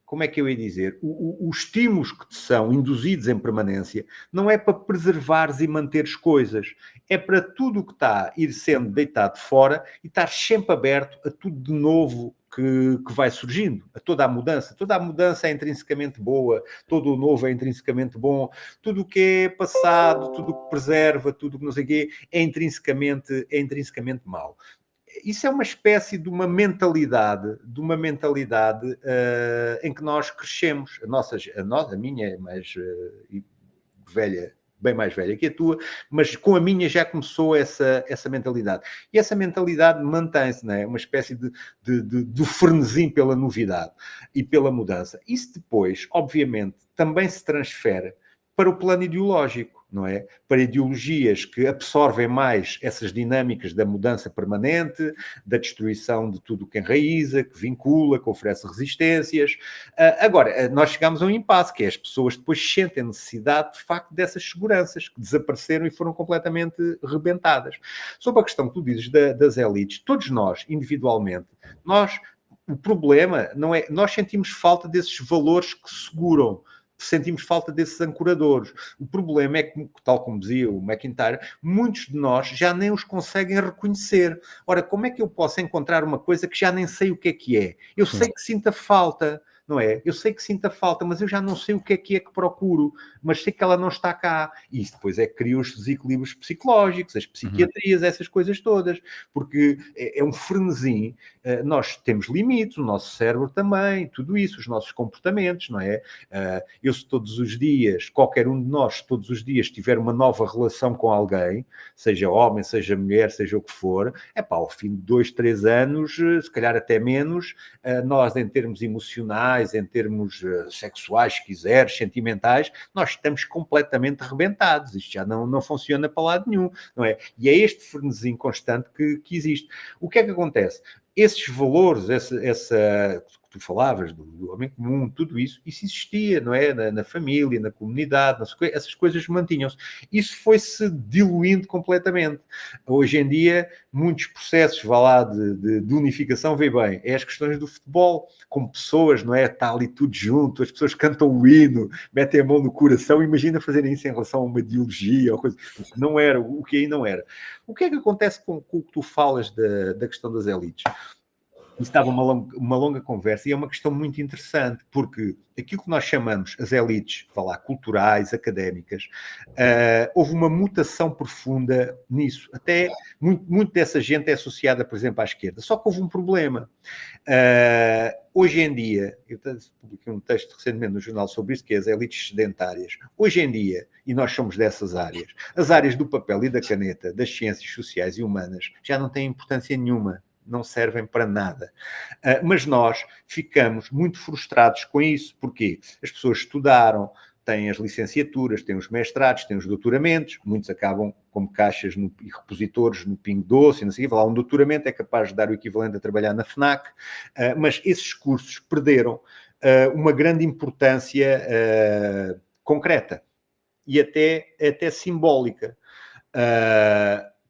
Speaker 2: como é que eu ia dizer? Os estímulos que te são induzidos em permanência não é para preservares e manteres coisas, é para tudo o que está a ir sendo deitado fora e estar sempre aberto a tudo de novo que vai surgindo, a toda a mudança. Toda a mudança é intrinsecamente boa, todo o novo é intrinsecamente bom, tudo o que é passado, tudo o que preserva, tudo o que não sei o quê, é intrinsecamente mau. Isso é uma espécie de uma mentalidade em que nós crescemos. A minha é mais velha, bem mais velha que a tua, mas com a minha já começou essa mentalidade. E essa mentalidade mantém-se, não é? Uma espécie de frenesim pela novidade e pela mudança. Isso depois, obviamente, também se transfere para o plano ideológico, não é? Para ideologias que absorvem mais essas dinâmicas da mudança permanente, da destruição de tudo o que enraiza, que vincula, que oferece resistências. Agora, nós chegamos a um impasse, que é as pessoas depois sentem a necessidade, de facto, dessas seguranças que desapareceram e foram completamente rebentadas. Sobre a questão que tu dizes das elites, todos nós, individualmente, o problema não é... Nós sentimos falta desses valores que seguram sentimos falta desses ancoradores. O problema é que, tal como dizia o McIntyre, muitos de nós já nem os conseguem reconhecer. Ora, como é que eu posso encontrar uma coisa que já nem sei o que é? Eu sei que sinto a falta, não é? Eu sei que sinto a falta, mas eu já não sei o que é que procuro, mas sei que ela não está cá. E isso depois é que cria os desequilíbrios psicológicos, as psiquiatrias, essas coisas todas, porque é um frenesim. Nós temos limites, o nosso cérebro também, tudo isso, os nossos comportamentos, não é? Eu se todos os dias, qualquer um de nós, se todos os dias tiver uma nova relação com alguém, seja homem, seja mulher, seja o que for, ao fim de 2, 3 anos, se calhar até menos, nós em termos emocionais, em termos sexuais, se quiseres, sentimentais, nós estamos completamente rebentados. Isto já não funciona para lado nenhum, não é? E é este frenesim constante que existe. O que é que acontece? Esses valores, essa que tu falavas, do homem comum, tudo isso existia, não é? Na família, na comunidade, essas coisas mantinham-se. Isso foi-se diluindo completamente. Hoje em dia, muitos processos, vá lá, de unificação, vê bem, é as questões do futebol, com pessoas, não é? Está ali tudo junto, as pessoas cantam o hino, metem a mão no coração, imagina fazerem isso em relação a uma ideologia, ou coisa. Não era, o que aí não era. O que é que acontece com o que tu falas da questão das elites? Isso estava uma longa conversa e é uma questão muito interessante, porque aquilo que nós chamamos as elites, vá lá, culturais, académicas, houve uma mutação profunda nisso. Até muito dessa gente é associada, por exemplo, à esquerda. Só que houve um problema. Hoje em dia, eu publiquei um texto recentemente no jornal sobre isso, que é as elites sedentárias. Hoje em dia, e nós somos dessas áreas, as áreas do papel e da caneta, das ciências sociais e humanas, já não têm importância nenhuma. Não servem para nada. Mas nós ficamos muito frustrados com isso. Porquê? As pessoas estudaram, têm as licenciaturas, têm os mestrados, têm os doutoramentos, muitos acabam como caixas e repositores no Pingo Doce, não sei o quê. Um doutoramento é capaz de dar o equivalente a trabalhar na FNAC, mas esses cursos perderam uma grande importância concreta e até simbólica,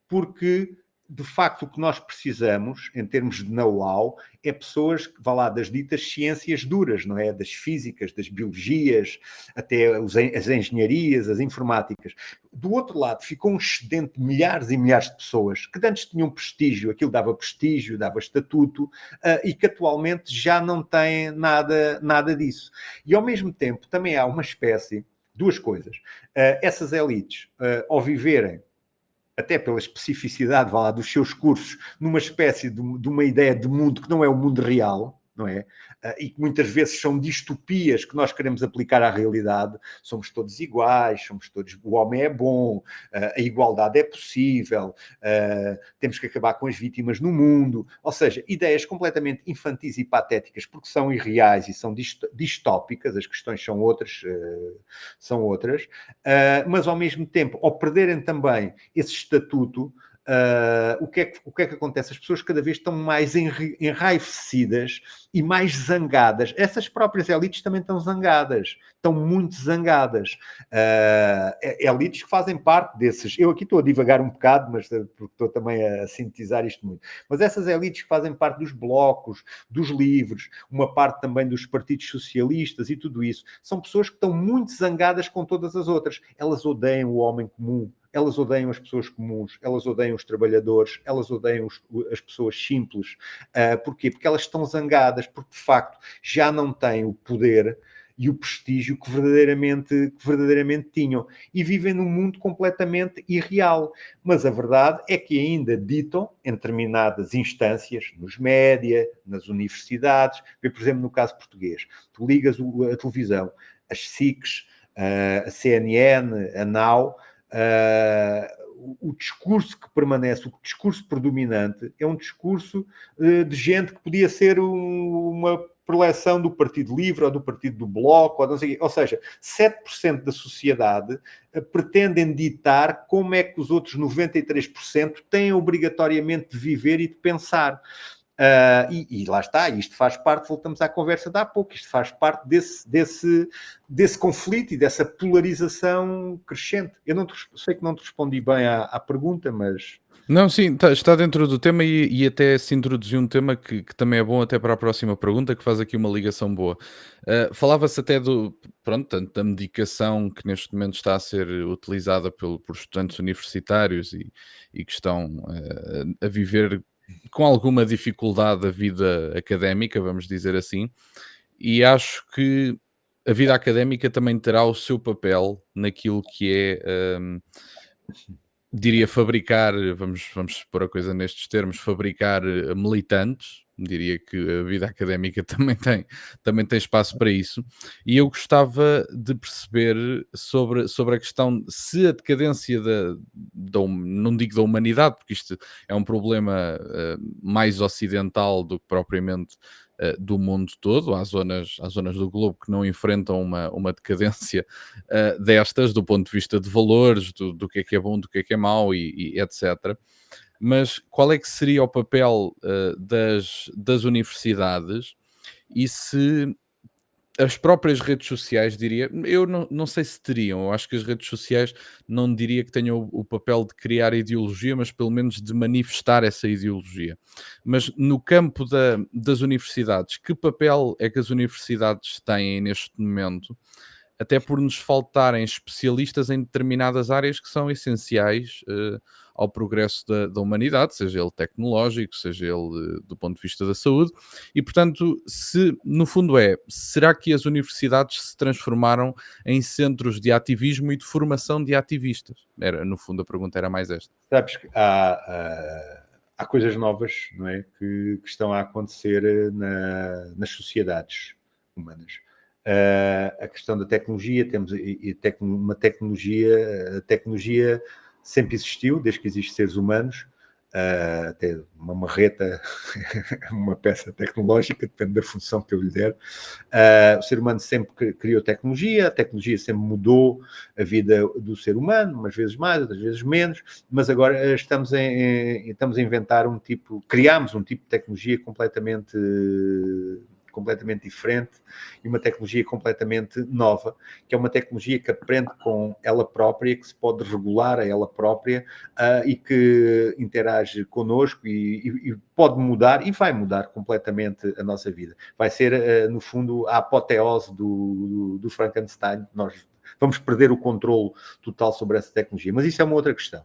Speaker 2: porque de facto, o que nós precisamos, em termos de know-how, é pessoas que, vá lá, das ditas ciências duras, não é? Das físicas, das biologias, até as engenharias, as informáticas. Do outro lado, ficou um excedente de milhares e milhares de pessoas que antes tinham prestígio, aquilo dava prestígio, dava estatuto, e que atualmente já não têm nada disso. E, ao mesmo tempo, também há uma espécie, duas coisas. Essas elites, ao viverem até pela especificidade, vá lá, dos seus cursos, numa espécie de uma ideia de mundo que não é o mundo real, não é? E que muitas vezes são distopias que nós queremos aplicar à realidade. Somos todos iguais, o homem é bom, a igualdade é possível, temos que acabar com as vítimas no mundo. Ou seja, ideias completamente infantis e patéticas, porque são irreais e são distópicas, as questões são outras, mas ao mesmo tempo, ao perderem também esse estatuto, o que é que acontece? As pessoas cada vez estão mais enraivecidas e mais zangadas. Essas próprias elites também estão zangadas. Estão muito zangadas. Elites que fazem parte desses... Eu aqui estou a divagar um bocado, mas porque estou também a sintetizar isto muito. Mas essas elites que fazem parte dos blocos, dos livros, uma parte também dos partidos socialistas e tudo isso, são pessoas que estão muito zangadas com todas as outras. Elas odeiam o homem comum. Elas odeiam as pessoas comuns, elas odeiam os trabalhadores, elas odeiam as pessoas simples. Porquê? Porque elas estão zangadas, porque de facto já não têm o poder e o prestígio que verdadeiramente tinham. E vivem num mundo completamente irreal. Mas a verdade é que ainda ditam, em determinadas instâncias, nos média, nas universidades, por exemplo, no caso português, tu ligas a televisão, as SICs, a CNN, a NOW, o discurso que permanece, o discurso predominante, é um discurso de gente que podia ser uma preleção do Partido Livre ou do Partido do Bloco, ou, não sei, ou seja, 7% da sociedade pretendem ditar como é que os outros 93% têm obrigatoriamente de viver e de pensar. E lá está, isto faz parte, voltamos à conversa de há pouco, isto faz parte desse conflito e dessa polarização crescente. Eu sei que não te respondi bem à pergunta, mas...
Speaker 1: Não, sim, está dentro do tema e até se introduziu um tema que também é bom até para a próxima pergunta, que faz aqui uma ligação boa. Falava-se até pronto, tanto da medicação que neste momento está a ser utilizada por estudantes universitários e que estão a viver com alguma dificuldade a vida académica, vamos dizer assim, e acho que a vida académica também terá o seu papel naquilo que é, diria fabricar, vamos pôr a coisa nestes termos, fabricar militantes. Diria que a vida académica também tem espaço para isso. E eu gostava de perceber sobre a questão se a decadência não digo da humanidade, porque isto é um problema mais ocidental do que propriamente do mundo todo. Há zonas do globo que não enfrentam uma decadência destas, do ponto de vista de valores, do que é bom, do que é mau e etc. Mas qual é que seria o papel das universidades e se as próprias redes sociais, diria, eu não sei se teriam, eu acho que as redes sociais não diria que tenham o papel de criar ideologia, mas pelo menos de manifestar essa ideologia. Mas no campo das universidades, que papel é que as universidades têm neste momento, até por nos faltarem especialistas em determinadas áreas que são essenciais ao progresso da humanidade, seja ele tecnológico, seja ele do ponto de vista da saúde, e portanto, se no fundo será que as universidades se transformaram em centros de ativismo e de formação de ativistas? No fundo, a pergunta era mais esta.
Speaker 2: Sabes que há coisas novas, não é, que estão a acontecer nas sociedades humanas. A questão da tecnologia, temos uma tecnologia, a tecnologia sempre existiu, desde que existem seres humanos, até uma marreta, uma peça tecnológica, depende da função que eu lhe der. O ser humano sempre criou tecnologia, a tecnologia sempre mudou a vida do ser humano, umas vezes mais, outras vezes menos, mas agora estamos a inventar criámos um tipo de tecnologia completamente diferente e uma tecnologia completamente nova, que é uma tecnologia que aprende com ela própria, que se pode regular a ela própria e que interage connosco e pode mudar e vai mudar completamente a nossa vida. Vai ser, no fundo, a apoteose do Frankenstein. Nós vamos perder o controle total sobre essa tecnologia. Mas isso é uma outra questão.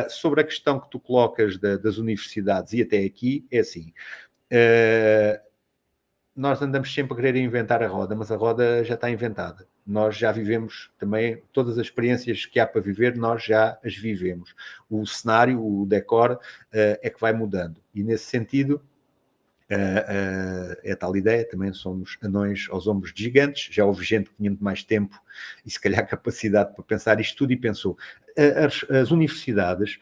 Speaker 2: Sobre a questão que tu colocas das universidades e até aqui, é assim... nós andamos sempre a querer inventar a roda, mas a roda já está inventada. Nós já vivemos também, todas as experiências que há para viver, nós já as vivemos. O cenário, o decor, é que vai mudando. E nesse sentido, é tal ideia, também somos anões aos ombros de gigantes, já houve gente que tinha muito mais tempo e se calhar capacidade para pensar isto tudo e pensou. As universidades,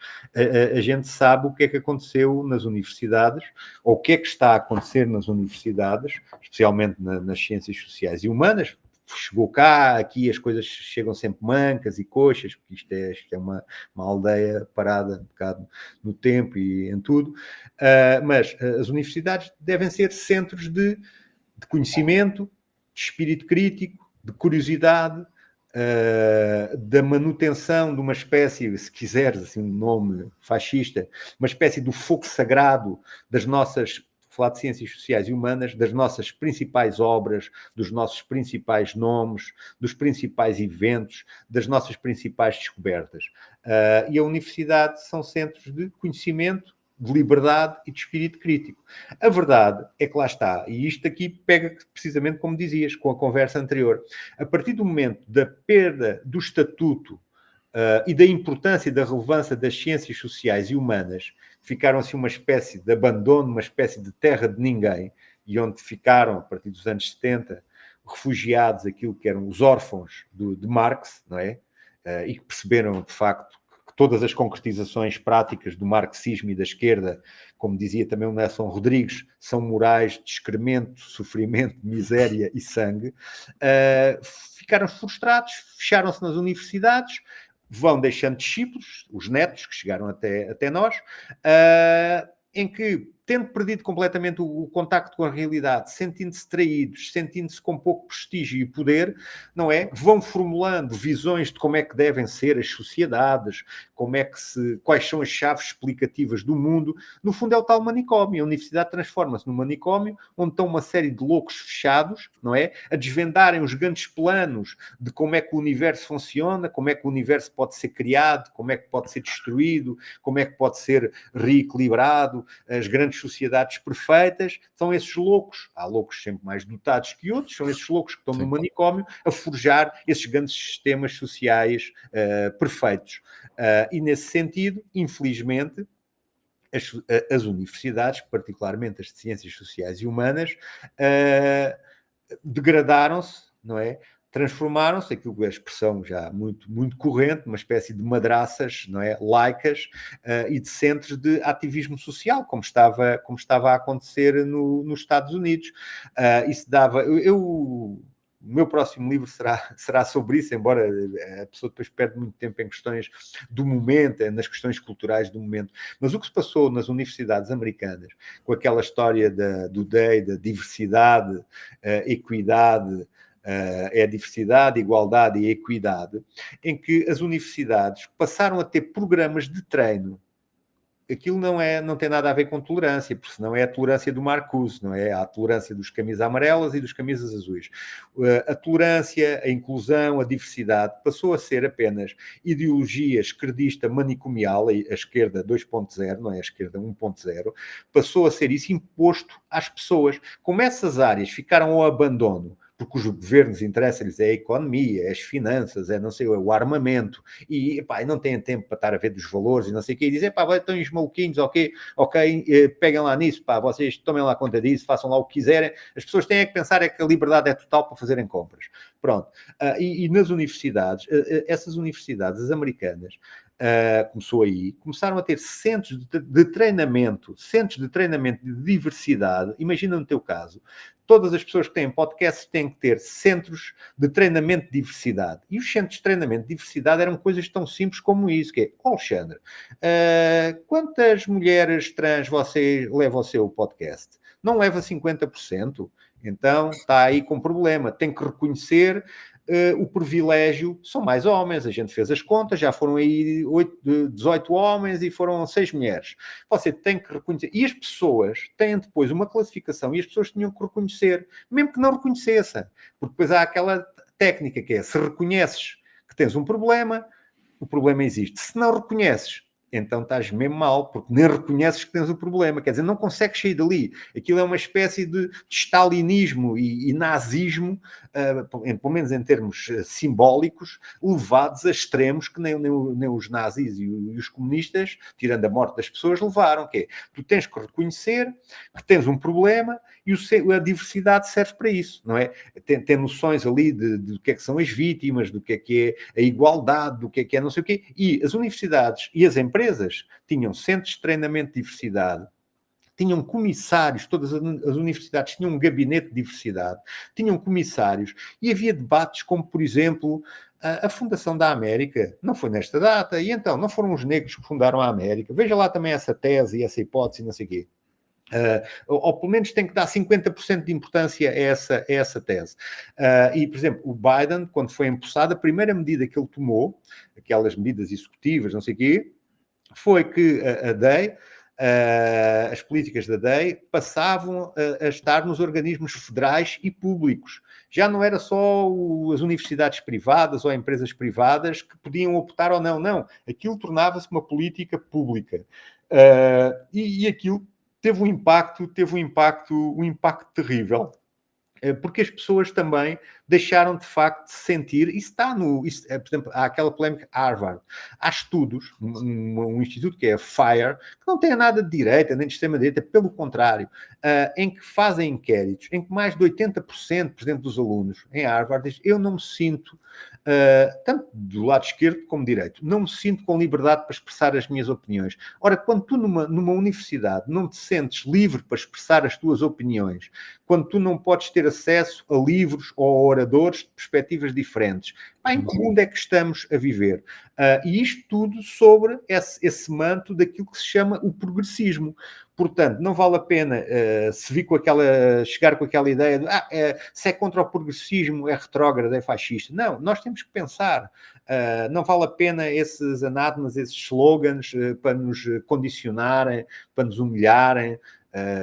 Speaker 2: a gente sabe o que é que aconteceu nas universidades, ou o que é que está a acontecer nas universidades, especialmente nas ciências sociais e humanas. Chegou cá, aqui as coisas chegam sempre mancas e coxas, porque isto é uma aldeia parada um bocado no tempo e em tudo, mas as universidades devem ser centros de conhecimento, de espírito crítico, de curiosidade, da manutenção de uma espécie, se quiseres assim um nome fascista, uma espécie do fogo sagrado das nossas, falar de ciências sociais e humanas, das nossas principais obras, dos nossos principais nomes, dos principais eventos, das nossas principais descobertas. E a universidade são centros de conhecimento, de liberdade e de espírito crítico. A verdade é que lá está, e isto aqui pega precisamente como dizias, com a conversa anterior. A partir do momento da perda do estatuto e da importância e da relevância das ciências sociais e humanas, ficaram assim uma espécie de abandono, uma espécie de terra de ninguém, e onde ficaram, a partir dos anos 70, refugiados aquilo que eram os órfãos de Marx, não é? E que perceberam, de facto, que todas as concretizações práticas do marxismo e da esquerda, como dizia também o Nelson Rodrigues, são morais de excremento, sofrimento, miséria e sangue, ficaram frustrados, fecharam-se nas universidades, vão deixando discípulos, os netos, que chegaram até nós, em que tendo perdido completamente o contacto com a realidade, sentindo-se traídos, sentindo-se com pouco prestígio e poder, não é? Vão formulando visões de como é que devem ser as sociedades, quais são as chaves explicativas do mundo. No fundo é o tal manicômio. A universidade transforma-se num manicômio onde estão uma série de loucos fechados, não é? A desvendarem os grandes planos de como é que o universo funciona, como é que o universo pode ser criado, como é que pode ser destruído, como é que pode ser reequilibrado, as grandes sociedades perfeitas. São esses loucos, há loucos sempre mais dotados que outros, são esses loucos que estão no manicômio a forjar esses grandes sistemas sociais perfeitos. E nesse sentido, infelizmente, as universidades, particularmente as de ciências sociais e humanas, degradaram-se, não é? Transformaram-se, aquilo que é a expressão já muito, muito corrente, uma espécie de madraças, não é? Laicas, e de centros de ativismo social, como estava a acontecer nos Estados Unidos. Isso dava... O meu próximo livro será sobre isso, embora a pessoa depois perde muito tempo em questões do momento, nas questões culturais do momento. Mas o que se passou nas universidades americanas, com aquela história do DEI, da diversidade, equidade, é a diversidade, igualdade e equidade, em que as universidades passaram a ter programas de treino. Aquilo não tem nada a ver com tolerância, porque senão é a tolerância do Marcuse, não é? Há a tolerância dos camisas amarelas e dos camisas azuis. A tolerância, a inclusão, a diversidade passou a ser apenas ideologia esquerdista manicomial, a esquerda 2.0, não é a esquerda 1.0, passou a ser isso imposto às pessoas. Como essas áreas ficaram ao abandono, porque os governos interessa-lhes é a economia, é as finanças, é não sei, o armamento, e epá, não têm tempo para estar a ver dos valores e não sei o quê, e dizer, pá, estão os maluquinhos, ok, peguem lá nisso, pá, vocês tomem lá conta disso, façam lá o que quiserem. As pessoas têm que pensar que a liberdade é total para fazerem compras. Pronto. E nas universidades, essas universidades, as americanas, começaram a ter centros de treinamento, de diversidade. Imagina no teu caso, todas as pessoas que têm podcasts têm que ter centros de treinamento de diversidade. E os centros de treinamento de diversidade eram coisas tão simples como isso, que é, Alexandre, quantas mulheres trans você leva ao seu podcast? Não leva 50%? Então está aí com problema. Tem que reconhecer o privilégio, são mais homens, a gente fez as contas, já foram aí 18 homens e foram 6 mulheres. Você tem que reconhecer. E as pessoas têm depois uma classificação e as pessoas tinham que reconhecer, mesmo que não reconhecessem. Porque depois há aquela técnica que é, se reconheces que tens um problema, o problema existe. Se não reconheces, então estás mesmo mal, porque nem reconheces que tens o problema. Quer dizer, não consegues sair dali. Aquilo é uma espécie de stalinismo e nazismo, pelo menos em termos simbólicos, levados a extremos que nem os nazis e os comunistas, tirando a morte das pessoas, levaram. Que é, tu tens que reconhecer que tens um problema e a diversidade serve para isso, não é? Tem noções ali do que é que são as vítimas, do que é a igualdade, do que é não sei o quê. E as universidades e as empresas tinham centros de treinamento de diversidade, tinham comissários, todas as universidades tinham um gabinete de diversidade, tinham comissários, e havia debates como, por exemplo, a fundação da América não foi nesta data, e então não foram os negros que fundaram a América. Veja lá também essa tese e essa hipótese, não sei o quê. Ou pelo menos tem que dar 50% de importância a essa tese. E, por exemplo, o Biden, quando foi empossado, a primeira medida que ele tomou, aquelas medidas executivas, não sei o quê, foi que a DEI, as políticas da DEI, passavam a estar nos organismos federais e públicos. Já não era só as universidades privadas ou empresas privadas que podiam optar ou não. Não, aquilo tornava-se uma política pública. E aquilo teve um impacto terrível. Porque as pessoas também deixaram de facto de sentir, por exemplo, há aquela polémica Harvard, há estudos, um instituto que é a FIRE, que não tem nada de direita, nem de extrema-direita, pelo contrário, em que fazem inquéritos, em que mais de 80%, por exemplo, dos alunos em Harvard dizem, eu não me sinto, tanto do lado esquerdo como direito, não me sinto com liberdade para expressar as minhas opiniões. Ora, quando tu numa universidade não te sentes livre para expressar as tuas opiniões, quando tu não podes ter acesso a livros ou a oradores de perspectivas diferentes, em que mundo é que estamos a viver? E isto tudo sobre esse manto daquilo que se chama o progressismo. Portanto, não vale a pena se vir chegar com aquela ideia de se é contra o progressismo, é retrógrado, é fascista. Não, nós temos que pensar. Não vale a pena esses anátemas, esses slogans para nos condicionarem, para nos humilharem,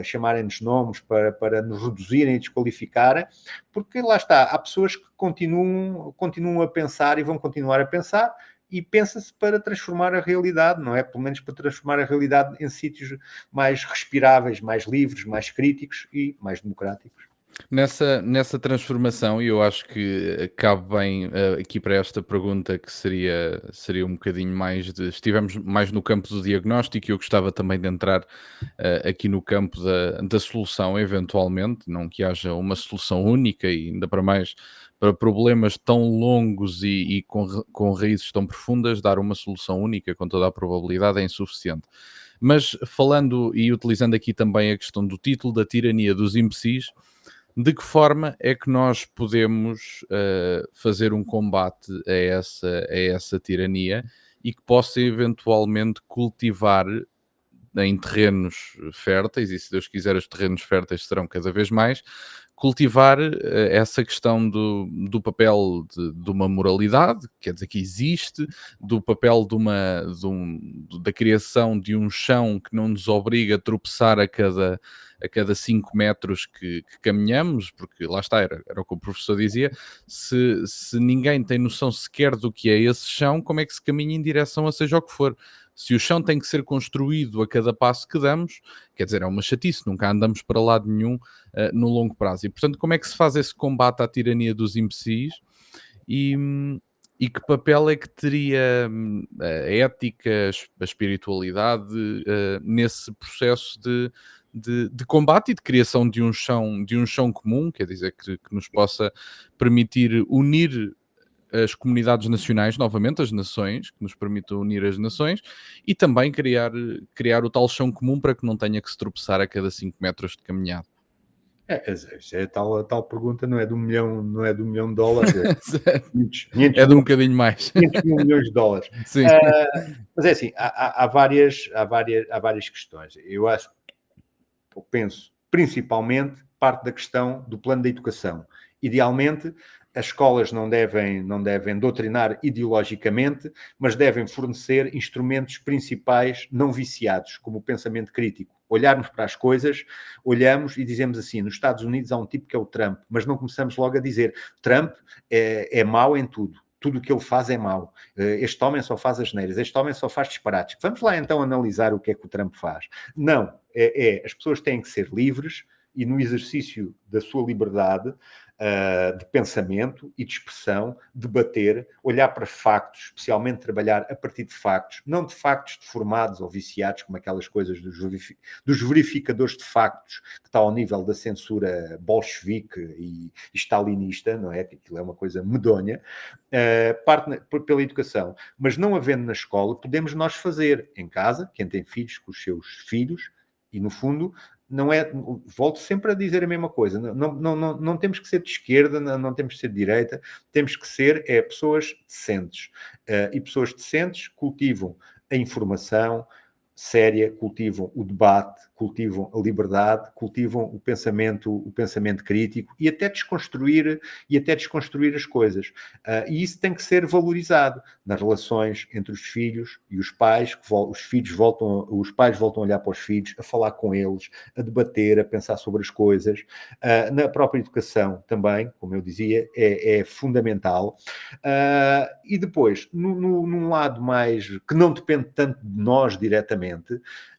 Speaker 2: chamarem-nos nomes, para nos reduzirem e desqualificarem, porque lá está, há pessoas que continuam a pensar e vão continuar a pensar, e pensa-se para transformar a realidade, não é? Pelo menos para transformar a realidade em sítios mais respiráveis, mais livres, mais críticos e mais democráticos.
Speaker 1: Nessa transformação, e eu acho que cabe bem aqui para esta pergunta, que seria um bocadinho mais de. Estivemos mais no campo do diagnóstico e eu gostava também de entrar aqui no campo da solução, eventualmente, não que haja uma solução única e ainda para mais para problemas tão longos e com raízes tão profundas, dar uma solução única com toda a probabilidade é insuficiente. Mas falando e utilizando aqui também a questão do título, da tirania dos imbecis, de que forma é que nós podemos fazer um combate a essa tirania e que possa eventualmente cultivar em terrenos férteis, e se Deus quiser os terrenos férteis serão cada vez mais, cultivar essa questão do papel de uma moralidade, quer dizer, que existe, do papel da criação de um chão que não nos obriga a tropeçar a cada 5 metros que caminhamos, porque lá está, era o que o professor dizia, se ninguém tem noção sequer do que é esse chão, como é que se caminha em direção a seja o que for? Se o chão tem que ser construído a cada passo que damos, quer dizer, é uma chatice, nunca andamos para lado nenhum no longo prazo. E, portanto, como é que se faz esse combate à tirania dos imbecis e, e que papel é que teria a ética, a espiritualidade nesse processo de combate e de criação de um chão comum, quer dizer, que nos possa permitir unir as comunidades nacionais, novamente, as nações, que nos permitam unir as nações e também criar o tal chão comum para que não tenha que se tropeçar a cada 5 metros de caminhada.
Speaker 2: É a tal pergunta, não é do milhão, não é do milhão de dólares, é 500
Speaker 1: É de um
Speaker 2: mil,
Speaker 1: bocadinho mais.
Speaker 2: 500 mil milhões de dólares.
Speaker 1: Sim.
Speaker 2: Mas é assim, há várias questões. Eu penso, principalmente, parte da questão do plano da educação. Idealmente, as escolas não devem doutrinar ideologicamente, mas devem fornecer instrumentos principais não viciados, como o pensamento crítico. Olharmos para as coisas, olhamos e dizemos assim, nos Estados Unidos há um tipo que é o Trump, mas não começamos logo a dizer Trump é mau em tudo. Tudo o que ele faz é mau. Este homem só faz asneiras, este homem só faz disparates. Vamos lá então analisar o que é que o Trump faz. Não, as pessoas têm que ser livres e no exercício da sua liberdade de pensamento e de expressão, debater, olhar para factos, especialmente trabalhar a partir de factos, não de factos deformados ou viciados, como aquelas coisas dos verificadores de factos, que está ao nível da censura bolchevique e stalinista, não é? Que aquilo é uma coisa medonha, parte pela educação. Mas não havendo na escola, podemos nós fazer em casa, quem tem filhos com os seus filhos, e no fundo não é, volto sempre a dizer a mesma coisa, não temos que ser de esquerda, não temos que ser de direita, temos que ser pessoas decentes. E pessoas decentes cultivam a informação séria, cultivam o debate, cultivam a liberdade, cultivam o pensamento crítico e até desconstruir as coisas. E isso tem que ser valorizado nas relações entre os filhos e os pais, os pais voltam a olhar para os filhos, a falar com eles, a debater, a pensar sobre as coisas. Na própria educação também, como eu dizia, é fundamental. E depois, num lado mais que não depende tanto de nós diretamente,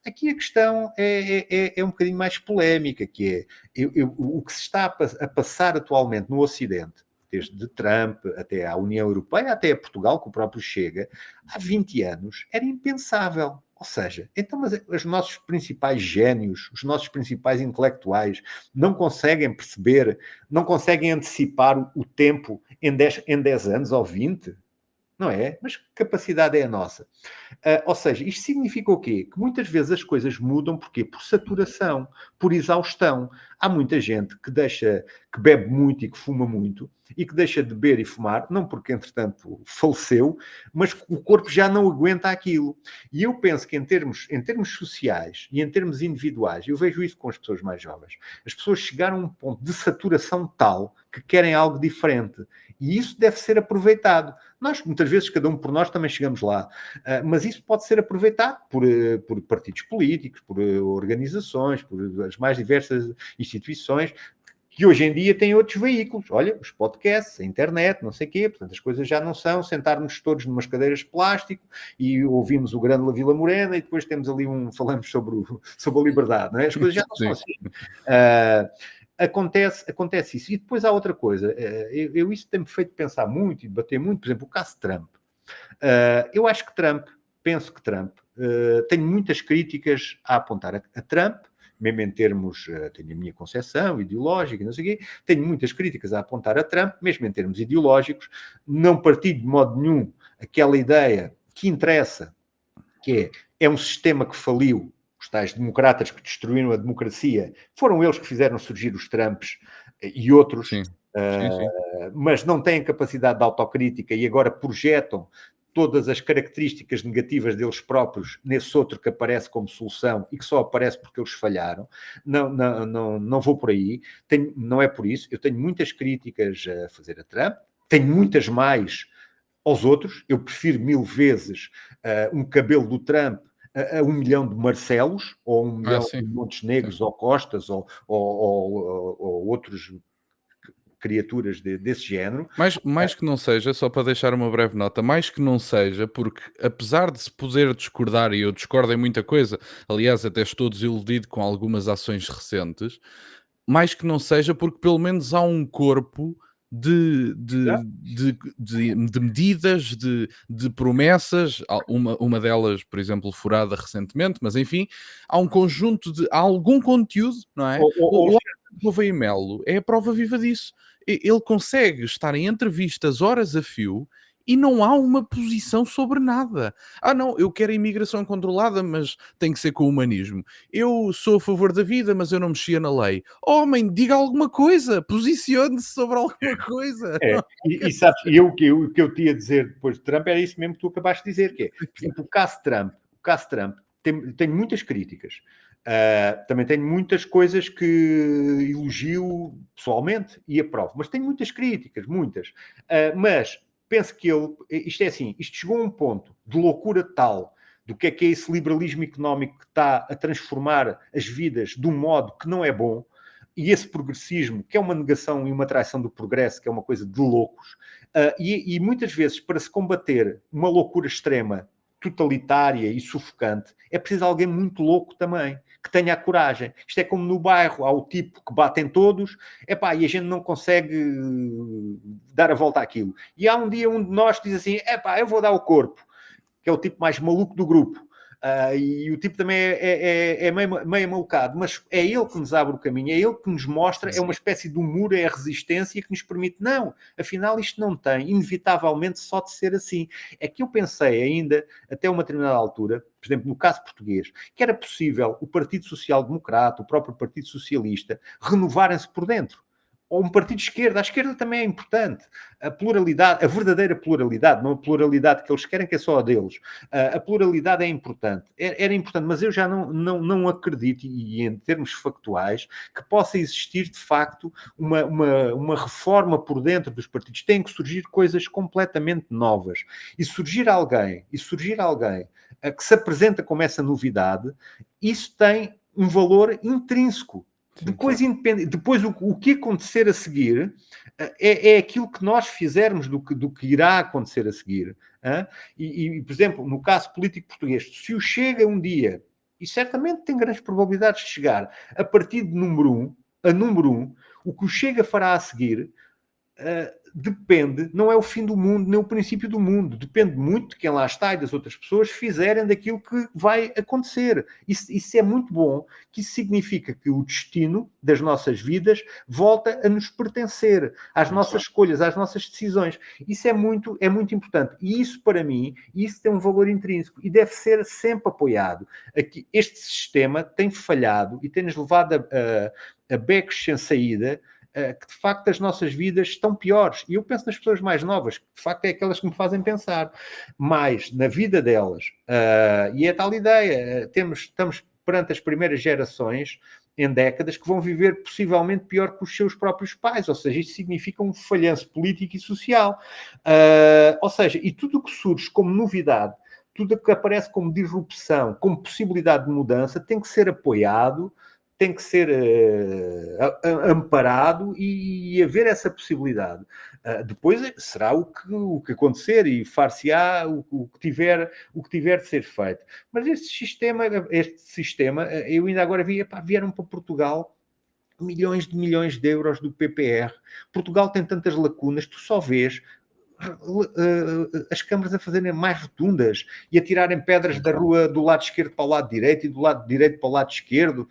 Speaker 2: aqui a questão é um bocadinho mais polémica, que é o que se está a passar atualmente no Ocidente, desde Trump até à União Europeia, até a Portugal, que o próprio Chega, há 20 anos era impensável. Ou seja, então, mas os nossos principais génios, os nossos principais intelectuais não conseguem perceber, não conseguem antecipar o tempo em 10 anos ou 20? não é? Mas que capacidade é a nossa? Ou seja, isto significa o quê? Que muitas vezes as coisas mudam, porquê? Por saturação, por exaustão. Há muita gente que bebe muito e que fuma muito, e que deixa de beber e fumar, não porque, entretanto, faleceu, mas que o corpo já não aguenta aquilo. E eu penso que em termos sociais e em termos individuais, eu vejo isso com as pessoas mais jovens, as pessoas chegaram a um ponto de saturação tal que querem algo diferente. E isso deve ser aproveitado. Nós, muitas vezes, cada um por nós também chegamos lá. Mas isso pode ser aproveitado por partidos políticos, por organizações, por as mais diversas instituições, que hoje em dia têm outros veículos. Olha, os podcasts, a internet, não sei o quê. Portanto, as coisas já não são sentar-nos todos numas cadeiras de plástico e ouvimos o grande Vila Morena e depois temos ali falamos sobre a liberdade, não é? As coisas já não são assim. Acontece isso. E depois há outra coisa. Isso tem-me feito pensar muito e debater muito. Por exemplo, o caso de Trump. Eu acho que penso que Trump, tenho muitas críticas a apontar a Trump, mesmo em termos, tenho a minha concepção ideológica, não sei o quê, tenho muitas críticas a apontar a Trump, mesmo em termos ideológicos, não partilho de modo nenhum aquela ideia que interessa, que é um sistema que faliu, os tais democratas que destruíram a democracia, foram eles que fizeram surgir os Trumps e outros,
Speaker 1: Sim. Sim.
Speaker 2: mas não têm capacidade de autocrítica e agora projetam todas as características negativas deles próprios nesse outro que aparece como solução e que só aparece porque eles falharam. Não vou por aí. Não é por isso. Eu tenho muitas críticas a fazer a Trump, tenho muitas mais aos outros. Eu prefiro 1000 vezes um cabelo do Trump a 1 milhão de Marcelos, ou 1 milhão
Speaker 1: Sim.
Speaker 2: de Montenegros, ou Costas, ou outros criaturas desse género.
Speaker 1: Mais que não seja, só para deixar uma breve nota, mais que não seja, porque apesar de se poder discordar, e eu discordo em muita coisa, aliás, até estou desiludido com algumas ações recentes, mais que não seja porque pelo menos há um corpo de medidas, de promessas, uma delas, por exemplo, furada recentemente, mas enfim, há um conjunto há algum conteúdo, não é? O Gouveia Melo é a prova viva disso. Ele consegue estar em entrevistas horas a fio e não há uma posição sobre nada. Não, eu quero a imigração controlada, mas tem que ser com o humanismo. Eu sou a favor da vida, mas eu não mexia na lei. Homem, diga alguma coisa, posicione-se sobre alguma coisa.
Speaker 2: E sabes, o que eu te ia dizer depois de Trump era isso mesmo que tu acabaste de dizer, que é, por exemplo, o caso Trump tem muitas críticas. Também tenho muitas coisas que elogio pessoalmente e aprovo, mas tenho muitas críticas, muitas. Mas penso que isto é assim, isto chegou a um ponto de loucura tal do que é esse liberalismo económico que está a transformar as vidas de um modo que não é bom, e esse progressismo, que é uma negação e uma traição do progresso, que é uma coisa de loucos, e muitas vezes, para se combater uma loucura extrema, totalitária e sufocante, é preciso alguém muito louco também, que tenha a coragem. Isto é como no bairro, há o tipo que bate em todos, e a gente não consegue dar a volta àquilo. E há um dia um de nós que diz assim, eu vou dar o corpo, que é o tipo mais maluco do grupo. E o tipo também é meio malucado, mas é ele que nos abre o caminho, é ele que nos mostra, é uma espécie de muro, é a resistência que nos permite, não, afinal isto não tem, inevitavelmente, só de ser assim. É que eu pensei ainda, até uma determinada altura, por exemplo, no caso português, que era possível o Partido Social Democrata, o próprio Partido Socialista, renovarem-se por dentro. Ou um partido de esquerda. A esquerda também é importante. A pluralidade, a verdadeira pluralidade, não a pluralidade que eles querem, que é só a deles. A pluralidade é importante. Era importante, mas eu já não acredito, e em termos factuais, que possa existir, de facto, uma reforma por dentro dos partidos. Têm que surgir coisas completamente novas. E surgir alguém que se apresenta como essa novidade, isso tem um valor intrínseco. Depois o que acontecer a seguir é aquilo que nós fizermos do que irá acontecer a seguir. Por exemplo, no caso político português, se o Chega um dia, e certamente tem grandes probabilidades de chegar, a partir de número um, o que o Chega fará a seguir depende, não é o fim do mundo, nem o princípio do mundo. Depende muito de quem lá está e das outras pessoas fizerem daquilo que vai acontecer. Isso é muito bom, que isso significa que o destino das nossas vidas volta a nos pertencer, às nossas escolhas, às nossas decisões. Isso é muito importante. E isso, para mim, isso tem um valor intrínseco e deve ser sempre apoiado. Aqui, este sistema tem falhado e tem-nos levado a becos sem saída, que de facto as nossas vidas estão piores. E eu penso nas pessoas mais novas, que de facto é aquelas que me fazem pensar mais na vida delas. E é tal ideia. Estamos perante as primeiras gerações em décadas que vão viver possivelmente pior que os seus próprios pais. Ou seja, isto significa um falhanço político e social. Ou seja, e tudo o que surge como novidade, tudo o que aparece como disrupção, como possibilidade de mudança, tem que ser apoiado, tem que ser amparado e haver essa possibilidade. Depois será o que acontecer e far-se-á o que tiver de ser feito. Mas este sistema eu ainda agora vi, vieram para Portugal milhões de euros do PPR. Portugal tem tantas lacunas, tu só vês as câmaras a fazerem mais rotundas e a tirarem pedras da rua do lado esquerdo para o lado direito e do lado direito para o lado esquerdo.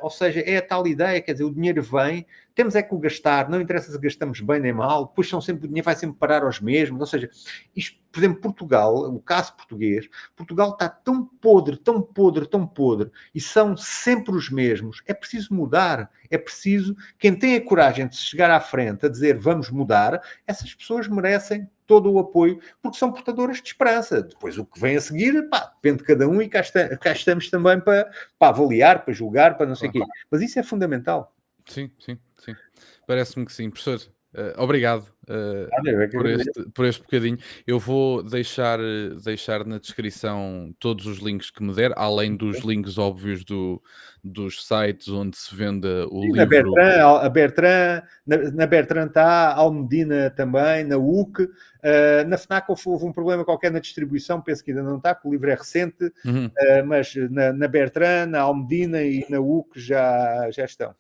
Speaker 2: Ou seja, é a tal ideia, quer dizer, o dinheiro vem, temos é que o gastar, não interessa se gastamos bem nem mal, depois o dinheiro vai sempre parar aos mesmos. Ou seja, isto, por exemplo, Portugal, o caso português, Portugal está tão podre, tão podre, tão podre, e são sempre os mesmos. É preciso mudar, é preciso, quem tem a coragem de se chegar à frente a dizer vamos mudar, essas pessoas merecem todo o apoio, porque são portadoras de esperança. Depois o que vem a seguir, depende de cada um e cá estamos também para avaliar, para julgar, para não sei o quê. Mas isso é fundamental.
Speaker 1: Sim. Parece-me que sim. Professor, obrigado por este bocadinho. Eu vou deixar na descrição todos os links que me der, além dos links óbvios dos sites onde se vende o
Speaker 2: Sim,
Speaker 1: livro.
Speaker 2: Na Bertrand está, a Almedina também, na UC. Na FNAC houve um problema qualquer na distribuição, penso que ainda não está, porque o livro é recente, mas na Bertrand, na Almedina e na UC já estão.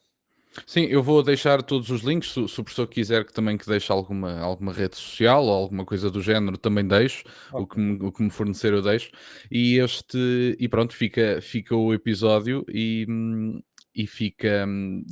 Speaker 1: Sim, eu vou deixar todos os links. Se o professor quiser que também deixe alguma rede social ou alguma coisa do género, também deixo.
Speaker 2: Okay.
Speaker 1: O que me fornecer, eu deixo. E pronto, fica o episódio e fica.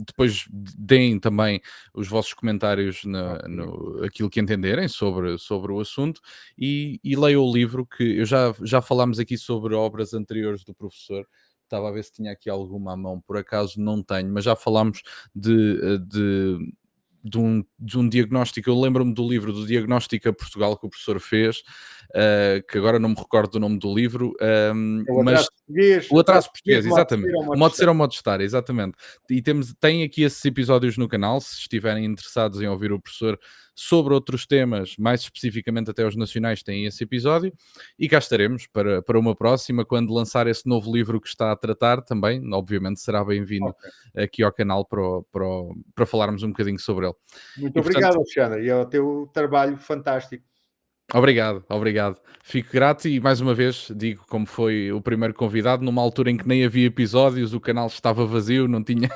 Speaker 1: Depois deem também os vossos comentários no aquilo que entenderem sobre o assunto e leiam o livro, que já falámos aqui sobre obras anteriores do professor. Estava a ver se tinha aqui alguma à mão, por acaso não tenho, mas já falámos de um diagnóstico. Eu lembro-me do livro do Diagnóstico a Portugal que o professor fez, que agora não me recordo do nome do livro,
Speaker 2: O
Speaker 1: mas
Speaker 2: atraso português,
Speaker 1: o Atraso Português, exatamente.
Speaker 2: o
Speaker 1: O Modo de Ser ao Modo de Estar, exatamente. E tem aqui esses episódios no canal, se estiverem interessados em ouvir o professor sobre outros temas, mais especificamente até os nacionais, tem esse episódio. E cá estaremos para uma próxima, quando lançar esse novo livro que está a tratar também, obviamente será bem-vindo aqui ao canal para falarmos um bocadinho sobre ele.
Speaker 2: Muito
Speaker 1: E,
Speaker 2: obrigado,
Speaker 1: portanto,
Speaker 2: Alexandre, e ao teu trabalho fantástico.
Speaker 1: Obrigado. Fico grato e mais uma vez digo como foi o primeiro convidado, numa altura em que nem havia episódios, o canal estava vazio, não tinha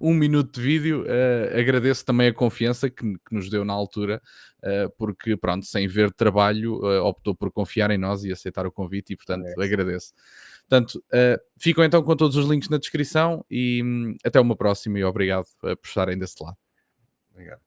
Speaker 1: um minuto de vídeo. Agradeço também a confiança que nos deu na altura, porque pronto, sem ver trabalho, optou por confiar em nós e aceitar o convite e portanto agradeço. Portanto, ficam então com todos os links na descrição e até uma próxima e obrigado por estarem desse lado.
Speaker 2: Obrigado.